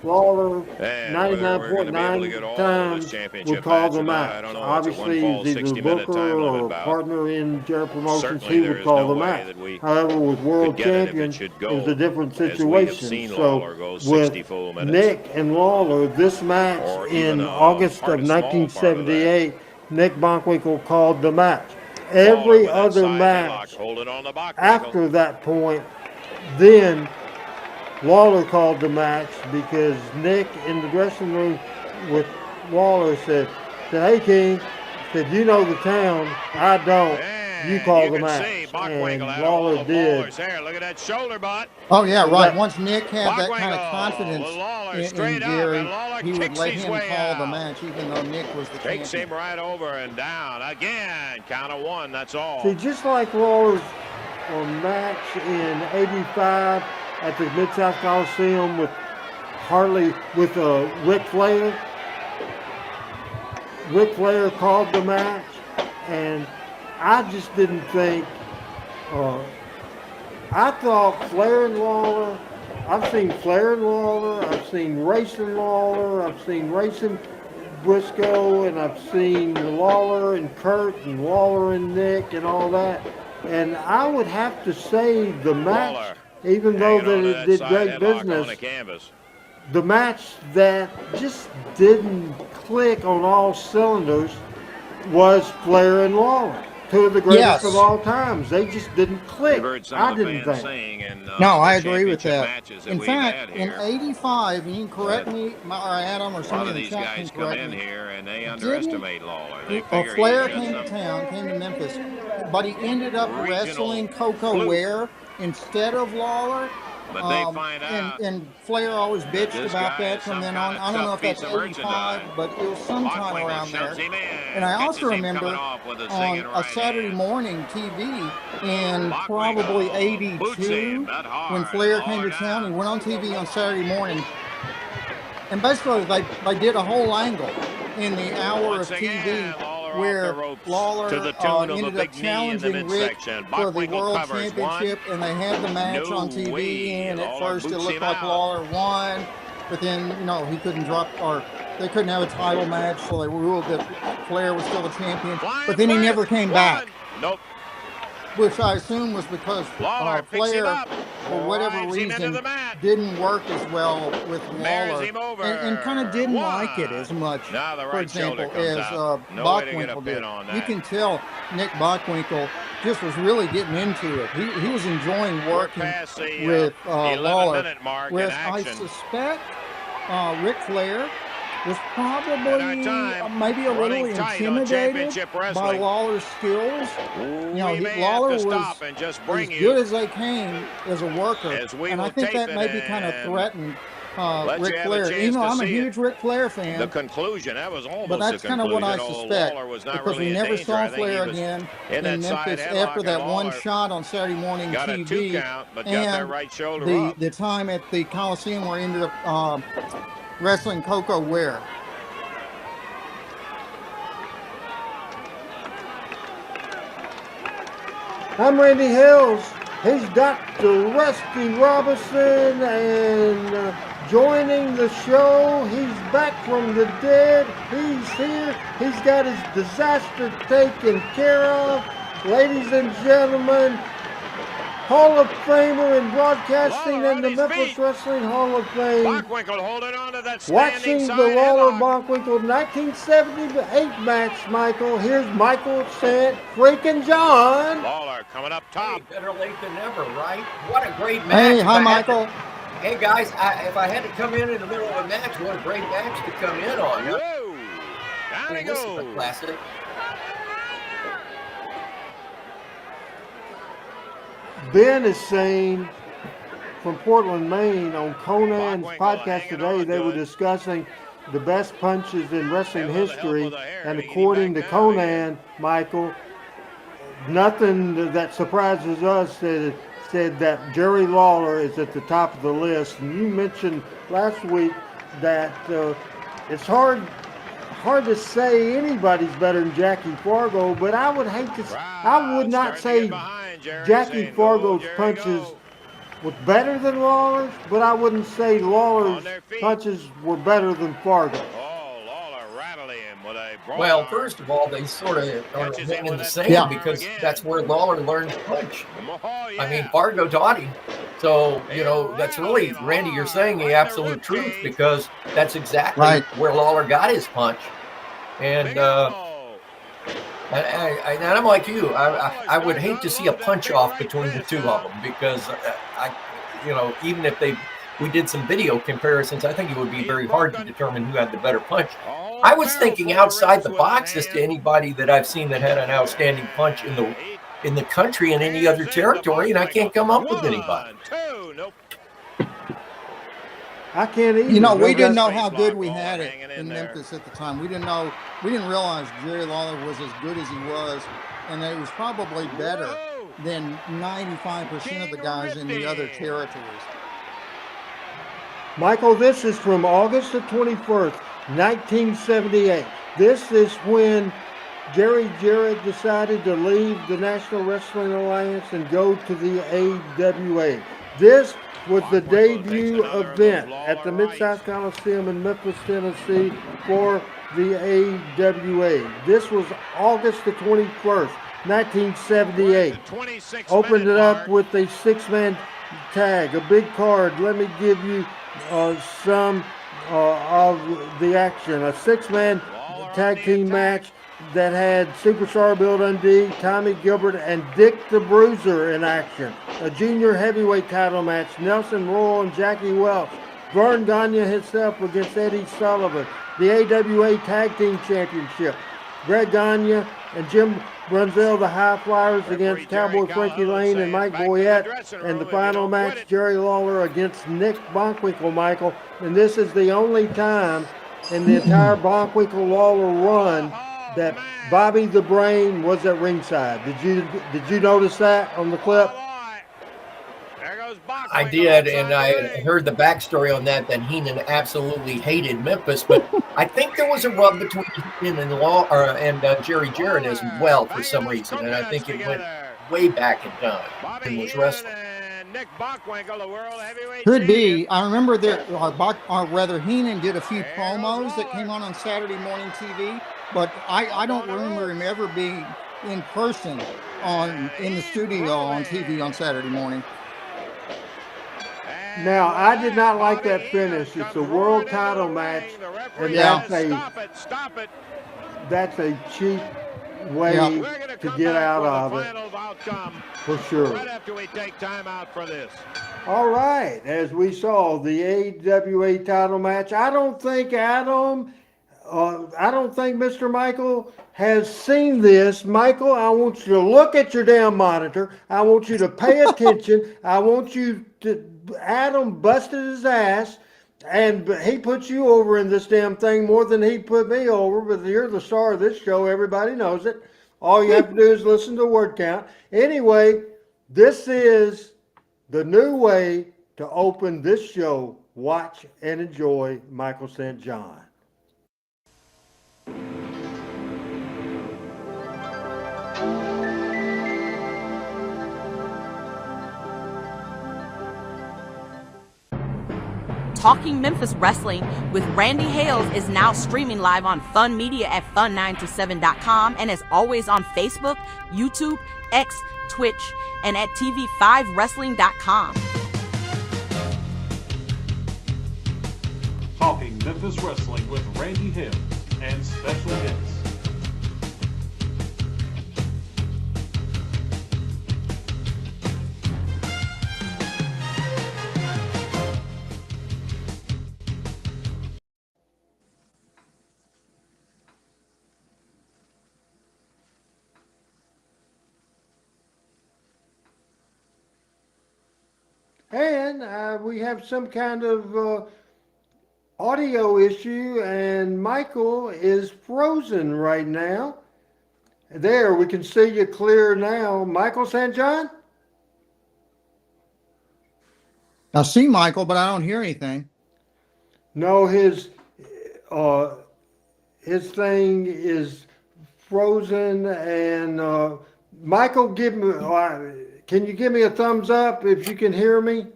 Lawler And whether we're going to be able to get 99.9 all of times this championship would call match the or not, match. I don't know. Obviously, it's a one-fall he's either 60-minute booker time limit or bout. partner in Jarrett Promotions. Certainly He there would is call no the way match. that we However, with world could get it if it champion, should it was go a different as we have situation. seen So Lawler go 60 with full minutes. Nick and Lawler, this match Or even in a August part, of a small part of that. 1978, Nick Bockwinkel called the match. Lawler Every with that other side match headlock, holding on the Bockwinkel. after that point, then Lawler called the match because Nick in the dressing room with Lawler said, "Hey King," said, "You know the town, I don't. You And call you the can match." see And Bockwinkel had all Lawler of did. Lawler's hair. Look at that shoulder butt. Oh yeah, So right. that- Once Nick had that kind of Bockwinkel confidence with Lawler in straight up, Gary, and Lawler he would kicks let his him way call the out. match, even though Nick was the Takes champion. him right over and down. Again, count of one, that's all. See, just like Lawler's match in '85 at the Mid-South Coliseum with Ric Flair. Ric Flair called the match, and I just didn't think. I thought Flair and Lawler. I've seen Flair and Lawler. I've seen Racing Lawler. I've seen Racing Briscoe, and I've seen Lawler and Kurt and Lawler and Nick and all that. And I would have to say the match, Lawler even though hanging that onto it did side great headlock on business, the canvas. the match that just didn't click on all cylinders was Flair and Lawler. Two of the greatest Yes. of all times. They just didn't click. We've heard some I of the didn't fans think. saying in No, I the agree with championship that. matches that In we've fact, had in here. '85, and you can correct me, or Adam, or A lot somebody of in the these chat can guys come correct in me. here and they underestimate Lawler. They Well, figure Flair he's came to just some town, came to Memphis, but he ended up regional wrestling Coco fluke. Ware instead of Lawler. But they find out and Flair always bitched this about guy that is from some then kind on. of I don't know tough if that's piece of '85, merchandise. but it was sometime Bockwinkel around there. shoves him in, And I catches also him coming remember off with a on singing a right Saturday hand. morning TV in Bockwinkel probably boots him '82 that hard. when Flair came to Lawler town. He down. went on TV on Saturday morning, and basically they did a whole angle in the hour Once of again, TV Lawler off where the ropes Lawler to the tune of a ended big up knee in the challenging Rick midsection. for the Bockwinkel World covers Championship, and they had the match No on TV. way. And at Lawler first it boots looked him like out. Lawler won, but then he couldn't drop, or they couldn't have a title match, so they ruled that Flair was still the champion. Flying But then he Flair. never came One. back, Nope. which I assume was because Lawler picks him Flair, up. for whatever Drives him into reason, the mat. didn't work as well with Bears Lawler, him over. and kind of didn't One. like it as much, Now the for right example, shoulder comes as out. No way to get a Bockwinkel pin did. on You that. can tell Nick Bockwinkel just was really getting into it. He was enjoying We're working past the with 11-minute Lawler, mark in whereas I action. suspect Ric Flair was At probably our time, maybe a little running tight on intimidated championship by wrestling. Lawler's skills. We may Lawler have to was stop and just bring as you good as they came as a worker, as we and I will think tape that it maybe kind of and threatened let you Ric have a Flair. chance Even though to I'm a see it. huge Ric Flair the fan, conclusion. That was almost but that's the kind of conclusion. what I suspect, Lawler was not because really we in never danger. saw I think he Flair was again in that side Memphis headlock, after and that one Lawler shot on Saturday morning got a TV, 2 count, but got that and right shoulder up. the time at the Coliseum where he ended up wrestling Coco Ware. I'm Randy Hales. He's Dr. Rusty Robinson, and joining the show, he's back from the dead. He's here. He's got his disaster taken care of. Ladies and gentlemen, Hall of Famer in broadcasting Lawler and the on his Memphis feet. Wrestling Hall of Fame. Bockwinkel holding on to that standing Watching side the Lawler headlock. Bockwinkel 1978 match, Michael. Here's Michael St. Freaking John. Lawler coming up top. Hey, better late than never, right? What a great match. Hey, If hi I had Michael. to- hey, guys, if I had to come in the middle of a match, what a great match to come in on. Huh? Whoa! Down he This is a goes. classic. Ben is saying from Portland, Maine, on Conan's Bockwinkel podcast hanging today, on they were good. discussing the best punches in wrestling Hey, with the help history. of the hair, And he according to backed down Conan, Michael, nothing that surprises us said that Jerry Lawler is at the top of the list. And you mentioned last week that it's hard hard to say anybody's better than Jackie Fargo, but I would hate to. I would not say Jackie Fargo's punches was better than Lawler's, but I wouldn't say Lawler's punches were better than Fargo. Well, first of all, they sort of are one and the same because that's where Lawler learned to punch. I mean, Fargo taught him. So, you know, that's really, Randy, you're saying the absolute truth because that's exactly where Lawler got his punch. And I'm like you. I would hate to see a punch off between the two of them because, you know, even if we did some video comparisons, I think it would be very hard to determine who had the better punch. I was thinking outside the box as to anybody that I've seen that had an outstanding punch in the country in any other territory, and I can't come up with anybody. I can't either. You know, we didn't know how good we had it in Memphis at the time. We didn't realize Jerry Lawler was as good as he was, and that it was probably better than 95% of the guys in the other territories. Michael, this is from August the 21st, 1978. This is when Jerry Jarrett decided to leave the National Wrestling Alliance and go to the AWA. This was the debut event at the Mid-South Coliseum in Memphis, Tennessee for the AWA. This was August the 21st, 1978. Opened it up with a six-man tag, a big card. Let me give you some of the action. A six-man tag team match that had Superstar Bill Dundee, Tommy Gilbert, and Dick the Bruiser in action. A junior heavyweight title match, Nelson Royal and Jackie Welch. Vern Gagne himself against Eddie Sullivan. The AWA Tag Team Championship. Greg Gagne and Jim Brunzell, the High Flyers, against Cowboy Frankie Lane and Mike Boyette. And the final match, Jerry Lawler against Nick Bockwinkel, Michael. And this is the only time in the entire Bockwinkel-Lawler run that Bobby the Brain was at ringside. Did you notice that on the clip? I did, and I heard the backstory on that Heenan absolutely hated Memphis, but I think there was a rub between Heenan and Jerry Jarrett as well for some reason, and I think it went way back in time and was wrestling. Could be. I remember that Heenan did a few promos that came on Saturday morning TV, but I don't remember him ever being in person in the studio on TV on Saturday morning. Now, I did not like that finish. It's a world title match, and that's a cheap way to get out of it, for sure. All right, as we saw, the AWA title match. I don't think Mr. Michael has seen this. Michael, I want you to look at your damn monitor. I want you to pay attention. I want you to, Adam busted his ass, and he put you over in this damn thing more than he put me over, but you're the star of this show. Everybody knows it. All you have to do is listen to word count. Anyway, this is the new way to open this show. Watch and enjoy Michael St. John. Talking Memphis Wrestling with Randy Hales is now streaming live on Fun Media at fun927.com and is always on Facebook, YouTube, X, Twitch, and at tv5wrestling.com. Talking Memphis Wrestling with Randy Hales and special guests. And we have some kind of audio issue, and Michael is frozen right now. There, we can see you clear now. Michael St. John? I see Michael, but I don't hear anything. No, his thing is frozen. And Michael, can you give me a thumbs up if you can hear me?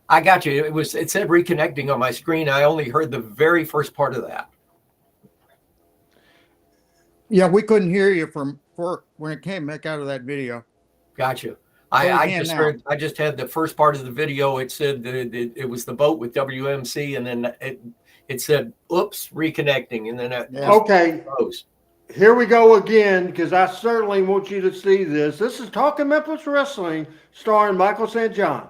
I got you. It said reconnecting on my screen. I only heard the very first part of that. Yeah, we couldn't hear you for when it came back out of that video. Got you. we I can just now. heard. I just had the first part of the video. It said that it was the boat with WMC, and then it said, "Oops, reconnecting," and then Okay, here we go again, because I certainly want you to see this. This is Talking Memphis Wrestling, starring Michael St. John.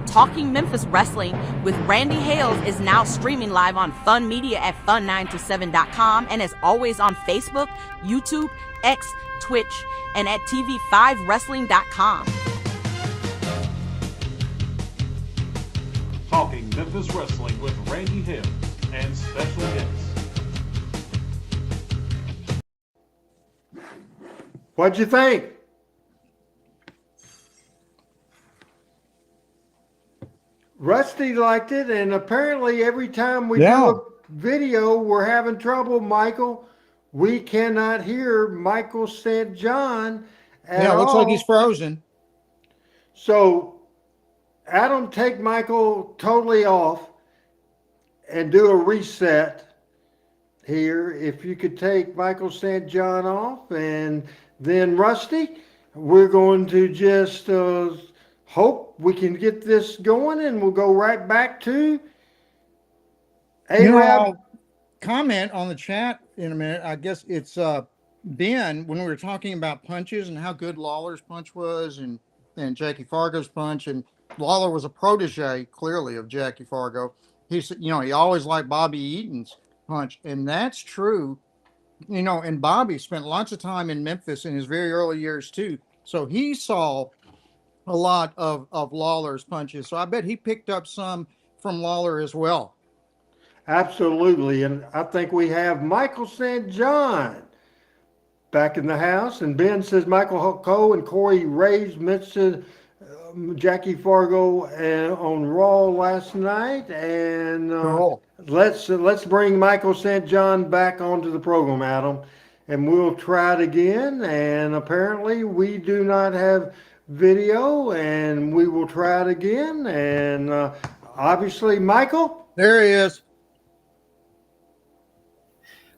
Talking Memphis Wrestling with Randy Hales is now streaming live on Fun Media at fun927.com and is always on Facebook, YouTube, X, Twitch, and at tv5wrestling.com. Talking Memphis Wrestling with Randy Hales and special guests. What'd you think? Rusty liked it, and apparently every time we do a video, we're having trouble, Michael. We cannot hear Michael St. John at all. Yeah, it looks like he's frozen. So, Adam, take Michael totally off and do a reset here. If you could take Michael St. John off, and then Rusty, we're going to just hope we can get this going, and we'll go right back to I'll comment on the chat in a minute. I guess it's Ben, when we were talking about punches and how good Lawler's punch was and Jackie Fargo's punch, and Lawler was a protege clearly of Jackie Fargo. He said, he always liked Bobby Eaton's punch, and that's true. And Bobby spent lots of time in Memphis in his very early years too, so he saw a lot of Lawler's punches. So I bet he picked up some from Lawler as well. Absolutely. And I think we have Michael St. John back in the house. And Ben says Michael Cole and Corey Raves mentioned Jackie Fargo on Raw last night. And let's bring Michael St. John back onto the program, Adam. And we'll try it again. And apparently we do not have video, and we will try it again. And obviously, Michael, there he is.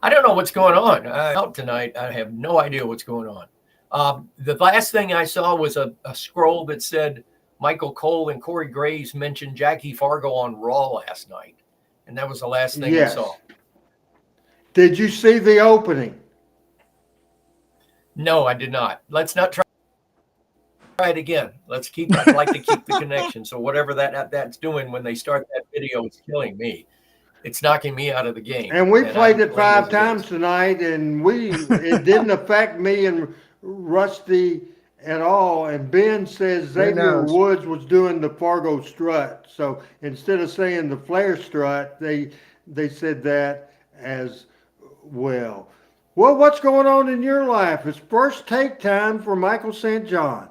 I don't know what's going on out tonight. I have no idea what's going on. The last thing I saw was a scroll that said Michael Cole and Corey Graves mentioned Jackie Fargo on Raw last night, and that was the last thing I saw. Did you see the opening? No, I did not. Let's not try it again. I'd like to keep the connection. So whatever that's doing when they start that video, it's killing me. It's knocking me out of the game. And we played it 5 times tonight, and it didn't affect me and Rusty at all. And Ben says Xavier Woods was doing the Fargo strut. So instead of saying the Flair strut, they said that as well. Well, what's going on in your life? It's first take time for Michael St. John.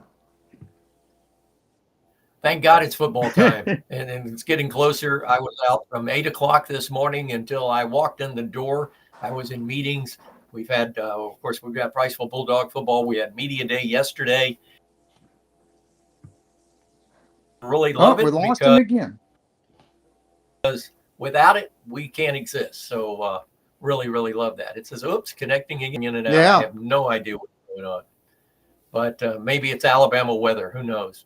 Thank God it's football time, and it's getting closer. I was out from 8 o'clock this morning until I walked in the door. I was in meetings. We've had, of course, we've got Priceville Bulldog football. We had media day yesterday. Really love it. We lost him again. Because without it, we can't exist. So really, really love that. It says, oops, connecting again in and out. Yeah. I have no idea what's going on. But maybe it's Alabama weather. Who knows?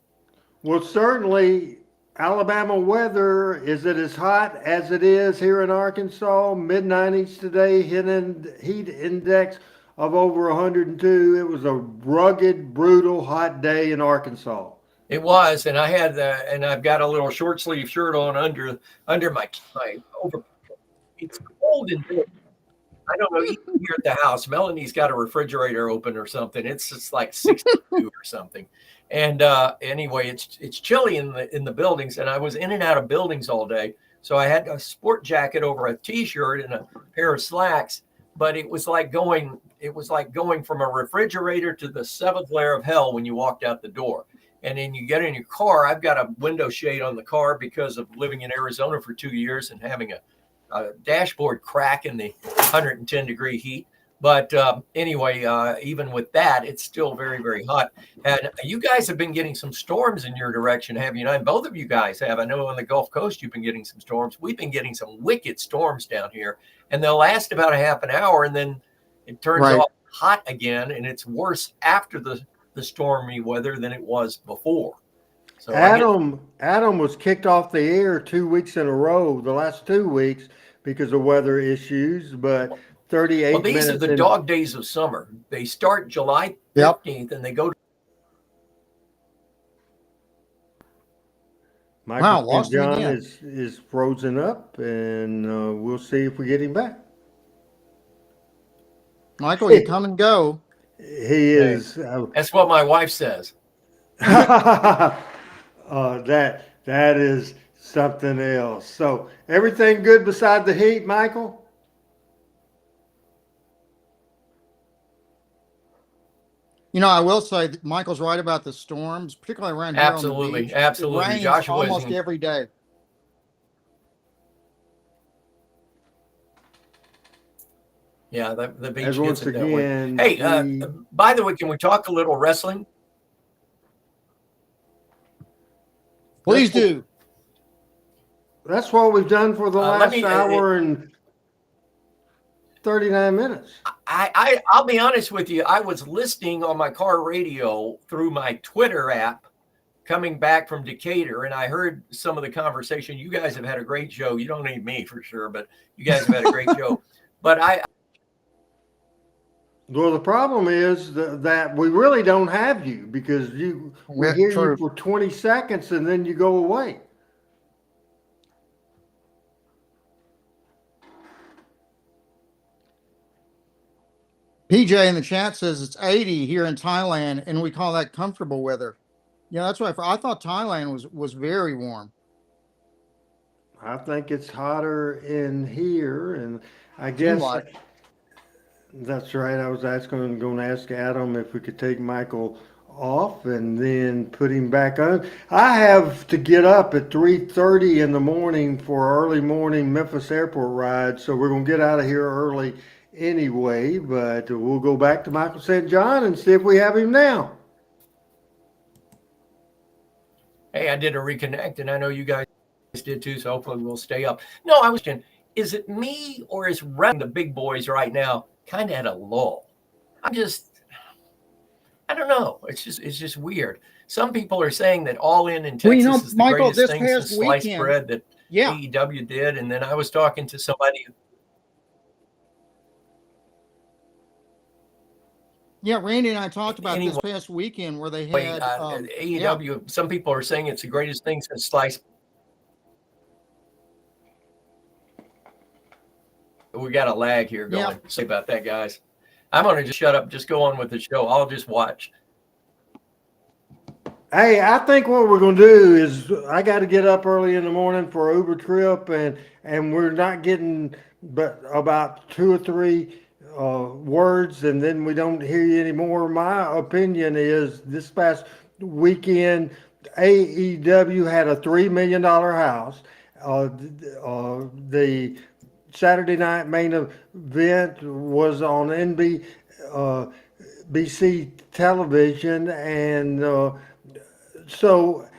Well, certainly Alabama weather. Is it as hot as it is here in Arkansas? Mid-90s today, heat index of over 102. It was a rugged, brutal, hot day in Arkansas. It was, and I had and I've got a little short sleeve shirt on under my over. It's cold in here. I don't know, even here at the house, Melanie's got a refrigerator open or something. It's just like 62 or something. And anyway, it's chilly in the buildings, and I was in and out of buildings all day. So I had a sport jacket over a t-shirt and a pair of slacks. but it was like going from a refrigerator to the seventh layer of hell when you walked out the door. And then you get in your car. I've got a window shade on the car because of living in Arizona for 2 years and having a dashboard crack in the 110-degree heat. But anyway, even with that, it's still very, very hot. And you guys have been getting some storms in your direction, have you not? And both of you guys have. I know on the Gulf Coast, you've been getting some storms. We've been getting some wicked storms down here. And they'll last about a half an hour, and then it turns off hot again. And it's worse after the stormy weather than it was before. So Adam was kicked off the air 2 weeks in a row, the last 2 weeks, because of weather issues, but 38 minutes. These are the dog days of summer. They start July 15th and they go to Michael John is frozen up, and we'll see if we get him back. Michael, you come and go. He is. That's what my wife says. That is something else. So everything good beside the heat, Michael? You know, I will say that Michael's right about the storms, particularly around here on the beach. Absolutely. It rains Joshua almost every day. Yeah, the beach As gets once it that way. again, Hey, by the way, can we talk a little wrestling? Please do. That's what we've done for the last hour and 39 minutes. I'll be honest with you. I was listening on my car radio through my Twitter app coming back from Decatur, and I heard some of the conversation. You guys have had a great show. You don't need me for sure, but you guys have had a great show. But Well, the problem is that we really don't have you because we hear you for 20 seconds and then you go away. PJ in the chat says it's 80 here in Thailand, and we call that comfortable weather. Yeah, that's right. I thought Thailand was very warm. I think it's hotter in here, and I guess that's right. I was going to ask Adam if we could take Michael off and then put him back on. I have to get up at 3:30 in the morning for early morning Memphis airport ride, so we're going to get out of here early anyway, but we'll go back to Michael St. John and see if we have him now. Hey, I did a reconnect, and I know you guys did too, so hopefully we'll stay up. No, I was thinking, is it me or is the big boys right now kind of at a lull? I don't know. It's just weird. Some people are saying that All In Texas is the Michael, greatest thing since sliced bread that AEW did, and then I was talking to somebody. Yeah, Randy and I talked about this past weekend where they had AEW. Yeah. Some people are saying it's the greatest thing since sliced. We got a lag here going. Yeah. Sorry about that, guys. I'm going to just shut up. Just go on with the show. I'll just watch. Hey, I think what we're going to do is I got to get up early in the morning for an Uber trip, and we're not getting but about 2 or 3 words, and then we don't hear you anymore. My opinion is this past weekend, AEW had a $3 million house. The Saturday night main event was on NBC television, and so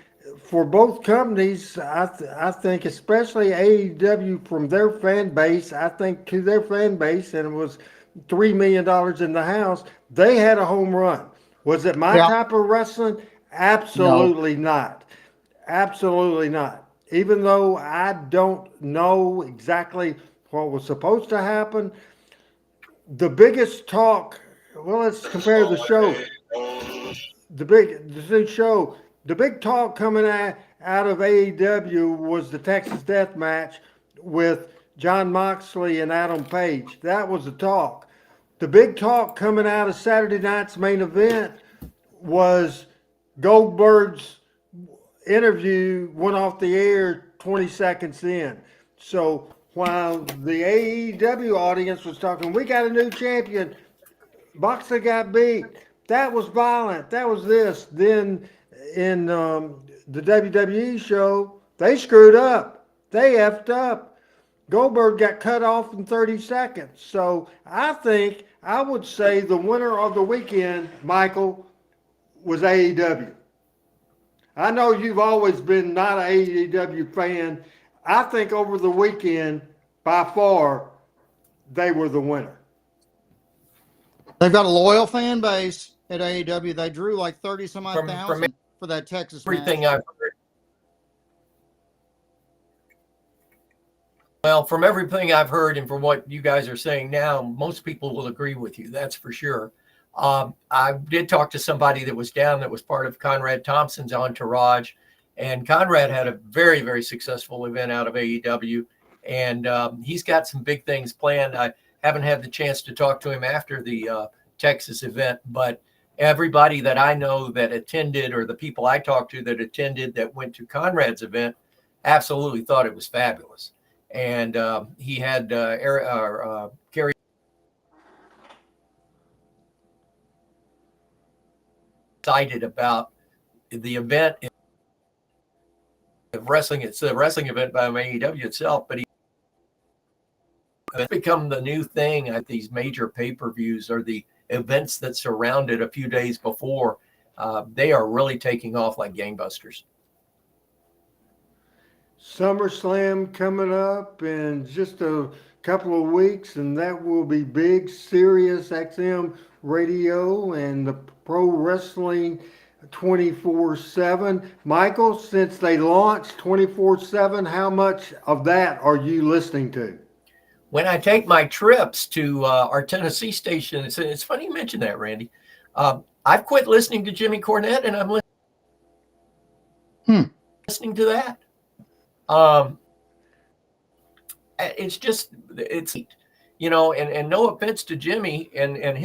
for both companies, I think especially AEW from their fan base, I think to their fan base, and it was $3 million in the house, they had a home run. Was it my type of wrestling? Absolutely not. Absolutely not. Even though I don't know exactly what was supposed to happen, the biggest talk, well, let's compare the show. The big talk coming out of AEW was the Texas Death Match with John Moxley and Adam Page. That was the talk. The big talk coming out of Saturday night's main event was Goldberg's interview went off the air 20 seconds in. So while the AEW audience was talking, we got a new champion. Boxer got beat. That was violent. That was this. Then in the WWE show, they screwed up. They effed up. Goldberg got cut off in 30 seconds. So I would say the winner of the weekend, Michael, was AEW. I know you've always been not an AEW fan. I think over the weekend, by far, they were the winner. They've got a loyal fan base at AEW. They drew like 30 some odd From thousand for that Texas everything match. I've heard. Well, from everything I've heard and from what you guys are saying now, most people will agree with you. That's for sure. I did talk to somebody that was down that was part of Conrad Thompson's entourage, and Conrad had a very, very successful event out of AEW, and he's got some big things planned. I haven't had the chance to talk to him after the Texas event, but everybody that I know that attended, or the people I talked to that attended that went to Conrad's event, absolutely thought it was fabulous. And he had Kerry excited about the event of wrestling. It's a wrestling event by AEW itself, but it's become the new thing at these major pay-per-views, or the events that surround it a few days before. They are really taking off like gangbusters. SummerSlam coming up in just a couple of weeks, and that will be big. Sirius XM Radio and the Pro Wrestling 24/7. Michael, since they launched 24/7, how much of that are you listening to? When I take my trips to our Tennessee station, it's funny you mentioned that, Randy. I've quit listening to Jimmy Cornette, and I'm listening to that. It's and no offense to Jimmy and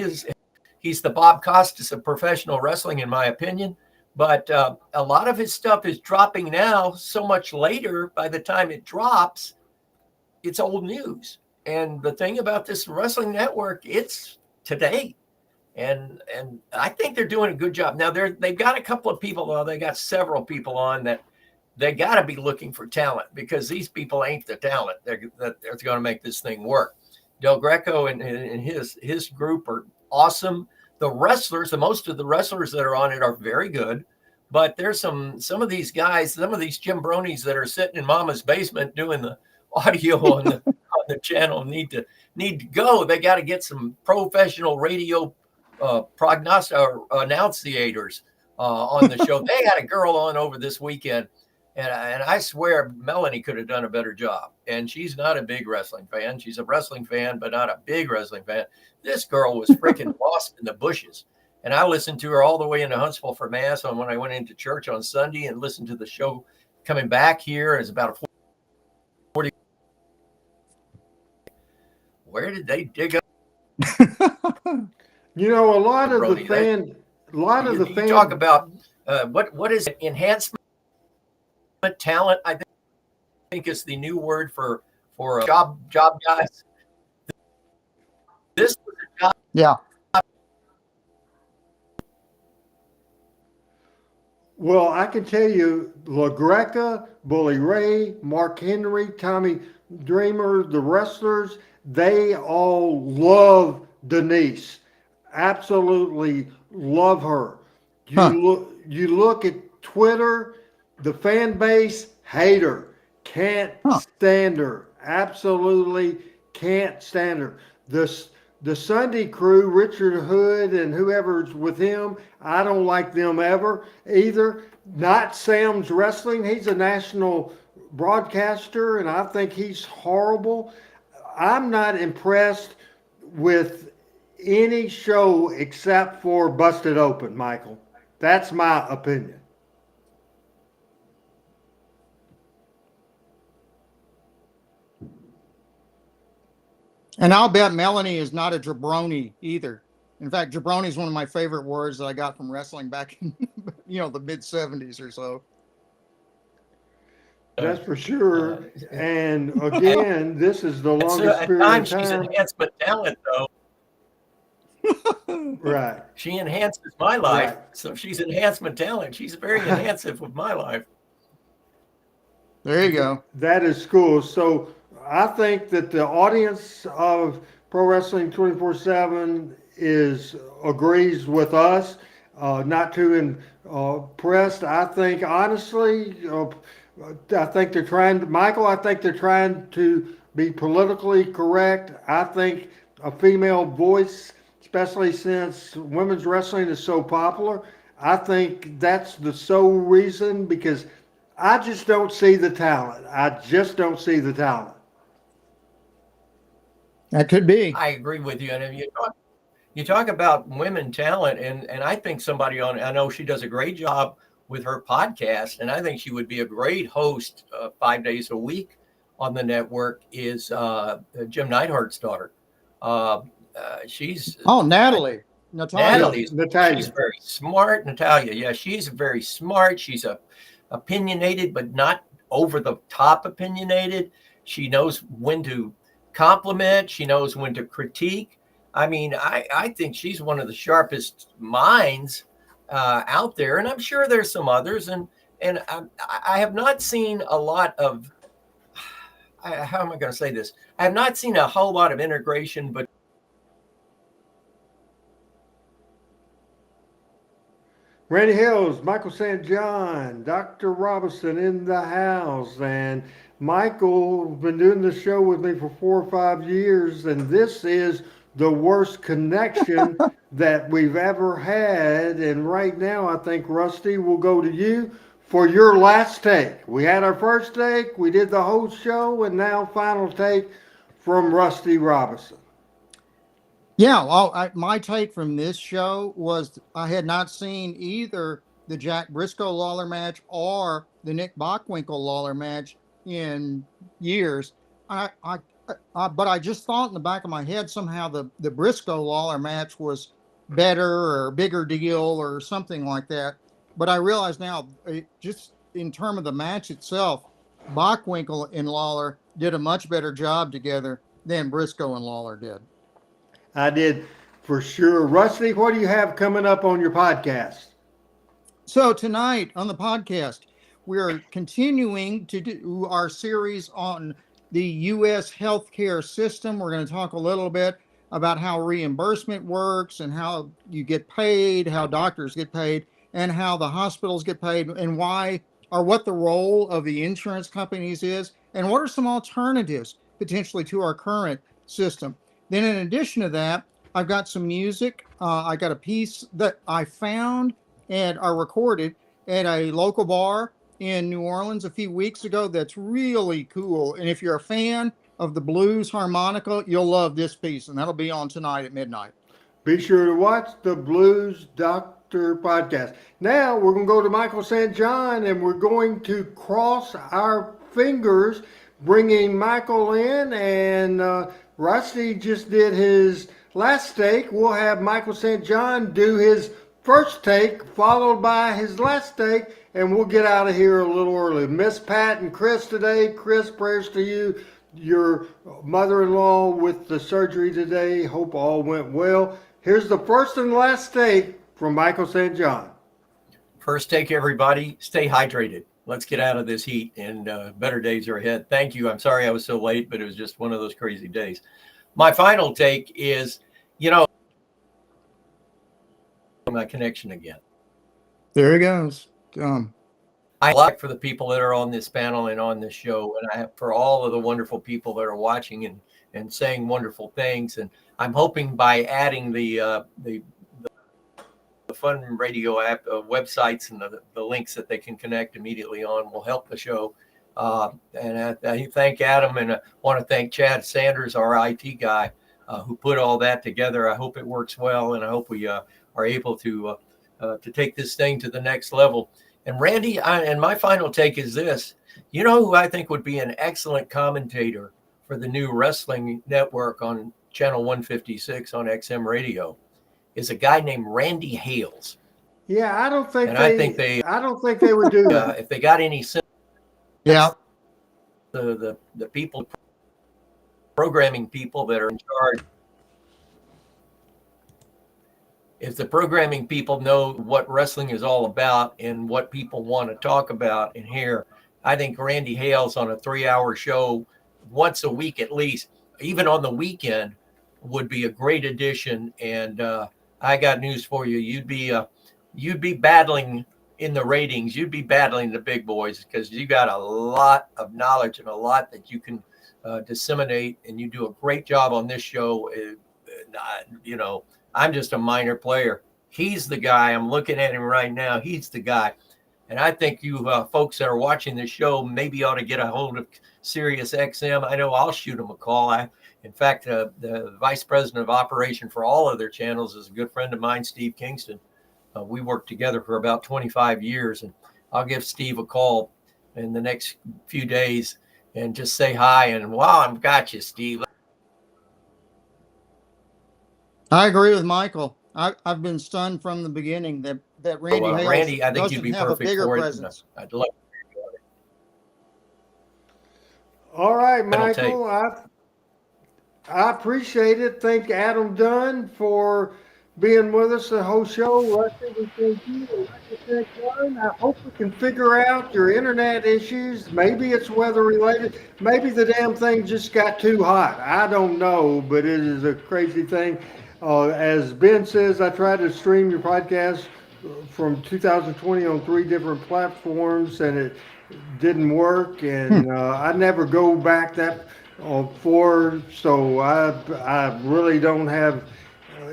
he's the Bob Costas of professional wrestling, in my opinion, but a lot of his stuff is dropping now so much later. By the time it drops, it's old news. And the thing about this wrestling network, it's today. And I think they're doing a good job. Now they've got a couple of people, they got several people on that they got to be looking for talent, because these people ain't the talent that's going to make this thing work. Del Greco and his group are awesome. The wrestlers, most of the wrestlers that are on it are very good, but there's some of these guys, some of these Jim Bronies that are sitting in Mama's basement doing the audio on the channel need to go. They got to get some professional radio annunciators on the show. They got a girl on over this weekend. And I swear Melanie could have done a better job. And she's not a big wrestling fan. She's a wrestling fan, but not a big wrestling fan. This girl was freaking lost in the bushes. And I listened to her all the way into Huntsville for Mass when I went into church on Sunday, and listened to the show coming back here. It's about a 40. Where did they dig up? A lot of the fans. You talk about what is enhancement talent. I think is the new word for job guys. This was a job. Yeah. Well, I can tell you, LaGreca, Bully Ray, Mark Henry, Tommy Dreamer, the wrestlers, they all love Denise. Absolutely love her. You look at Twitter, the fan base hate her. Can't stand her. Absolutely can't stand her. The Sunday crew, Richard Hood and whoever's with him, I don't like them ever either. Not Sam's Wrestling. He's a national broadcaster, and I think he's horrible. I'm not impressed with any show except for Busted Open, Michael. That's my opinion. And I'll bet Melanie is not a jabroni either. In fact, jabroni is one of my favorite words that I got from wrestling back in, the mid 70s or so. That's for sure. And and again, this is the longest at period of times she's time. enhancement talent, though. Right. She enhances my life, Right. so she's enhancement talent. She's very enhancing of my life. There you go. That is cool. So I think that the audience of Pro Wrestling 24/7 agrees with us. Not too impressed. I think honestly, I think they're trying. Michael, I think they're trying to be politically correct. I think a female voice, especially since women's wrestling is so popular, I think that's the sole reason, because I just don't see the talent. I just don't see the talent. That could be. I agree with you. And if you talk about women talent, and I think somebody I know she does a great job with her podcast, and I think she would be a great host 5 days a week on the network, is Jim Neidhart's daughter. She's Natalie. Natalie's Natalia. She's very smart. Natalia, yeah, she's very smart. She's opinionated, but not over the top opinionated. She knows when to compliment. She knows when to critique. I mean, I think she's one of the sharpest minds out there, and I'm sure there's some others. And I have not seen a lot of. How am I going to say this? I have not seen a whole lot of integration, but. Randy Hales, Michael St. John, Dr. Robinson in the house. And Michael been doing the show with me for 4 or 5 years, and this is the worst connection that we've ever had. And right now, I think, Rusty, will go to you for your last take. We had our first take, we did the whole show, and now final take from Rusty Robinson. Yeah, well, my take from this show was I had not seen either the Jack Briscoe Lawler match or the Nick Bockwinkel Lawler match in years. But I just thought in the back of my head somehow the Briscoe Lawler match was better or bigger deal or something like that. But I realize now, just in terms of the match itself, Bockwinkel and Lawler did a much better job together than Briscoe and Lawler did. I did, for sure. Rusty, what do you have coming up on your podcast? So tonight on the podcast, we're continuing to do our series on the U.S. healthcare system. We're going to talk a little bit about how reimbursement works and how you get paid, how doctors get paid, and how the hospitals get paid, and why or what the role of the insurance companies is, and what are some alternatives potentially to our current system. Then in addition to that, I've got some music. I got a piece that I found and are recorded at a local bar in New Orleans a few weeks ago that's really cool. And if you're a fan of the blues harmonica, you'll love this piece, and that'll be on tonight at midnight. Be sure to watch the Blues Doctor podcast. Now we're going to go to Michael St. John, and we're going to cross our fingers, bringing Michael in, and Rusty just did his last take. We'll have Michael St. John do his first take, followed by his last take, and we'll get out of here a little early. Miss Pat and Chris today. Chris, prayers to you, your mother-in-law with the surgery today. Hope all went well. Here's the first and last take from Michael St. John. First take, everybody. Stay hydrated. Let's get out of this heat, and better days are ahead. Thank you. I'm sorry I was so late, but it was just one of those crazy days. My final take is, my connection again. There he goes. I like for the people that are on this panel and on this show, and I have for all of the wonderful people that are watching and saying wonderful things. And I'm hoping by adding the Fun Radio app websites and the links that they can connect immediately on will help the show. And I thank Adam, and I want to thank Chad Sanders, our IT guy, who put all that together. I hope it works well, and I hope we are able to take this thing to the next level. And Randy, and my final take is this. You know who I think would be an excellent commentator for the new wrestling network on channel 156 on XM radio is a guy named Randy Hales. Yeah, I don't think and they. I think they would do that. if they got any. Yeah, the people, programming people that are in charge. If the programming people know what wrestling is all about and what people want to talk about and hear, I think Randy Hales on a 3-hour show once a week at least, even on the weekend, would be a great addition. And I got news for you. You'd be battling in the ratings. You'd be battling the big boys because you got a lot of knowledge and a lot that you can disseminate. And you do a great job on this show. I'm just a minor player. He's the guy. I'm looking at him right now. He's the guy. And I think you folks that are watching this show maybe ought to get a hold of Sirius XM. I know I'll shoot them a call. In fact, the vice president of operation for all of their channels is a good friend of mine, Steve Kingston. We worked together for about 25 years. And I'll give Steve a call in the next few days and just say hi. And wow, I've got you, Steve. I agree with Michael. I've been stunned from the beginning that Randy Hales Randy, I think you'd be doesn't have a perfect bigger for presence. it. I'd love All right, That'll Michael. I appreciate it. Thank Adam Dunn for being with us the whole show. Rusty, we thank you. And like I said, Dunn, I hope we can figure out your internet issues. Maybe it's weather related. Maybe the damn thing just got too hot. I don't know, but it is a crazy thing. As Ben says, I tried to stream your podcast from 2020 on 3 different platforms, and it didn't work. And I never go back that forward, so I really don't have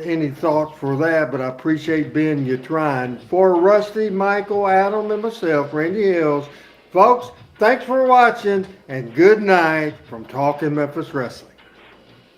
any thought for that. But I appreciate Ben you trying. For Rusty, Michael, Adam, and myself, Randy Hales, folks, thanks for watching, and good night from Talking Memphis Wrestling.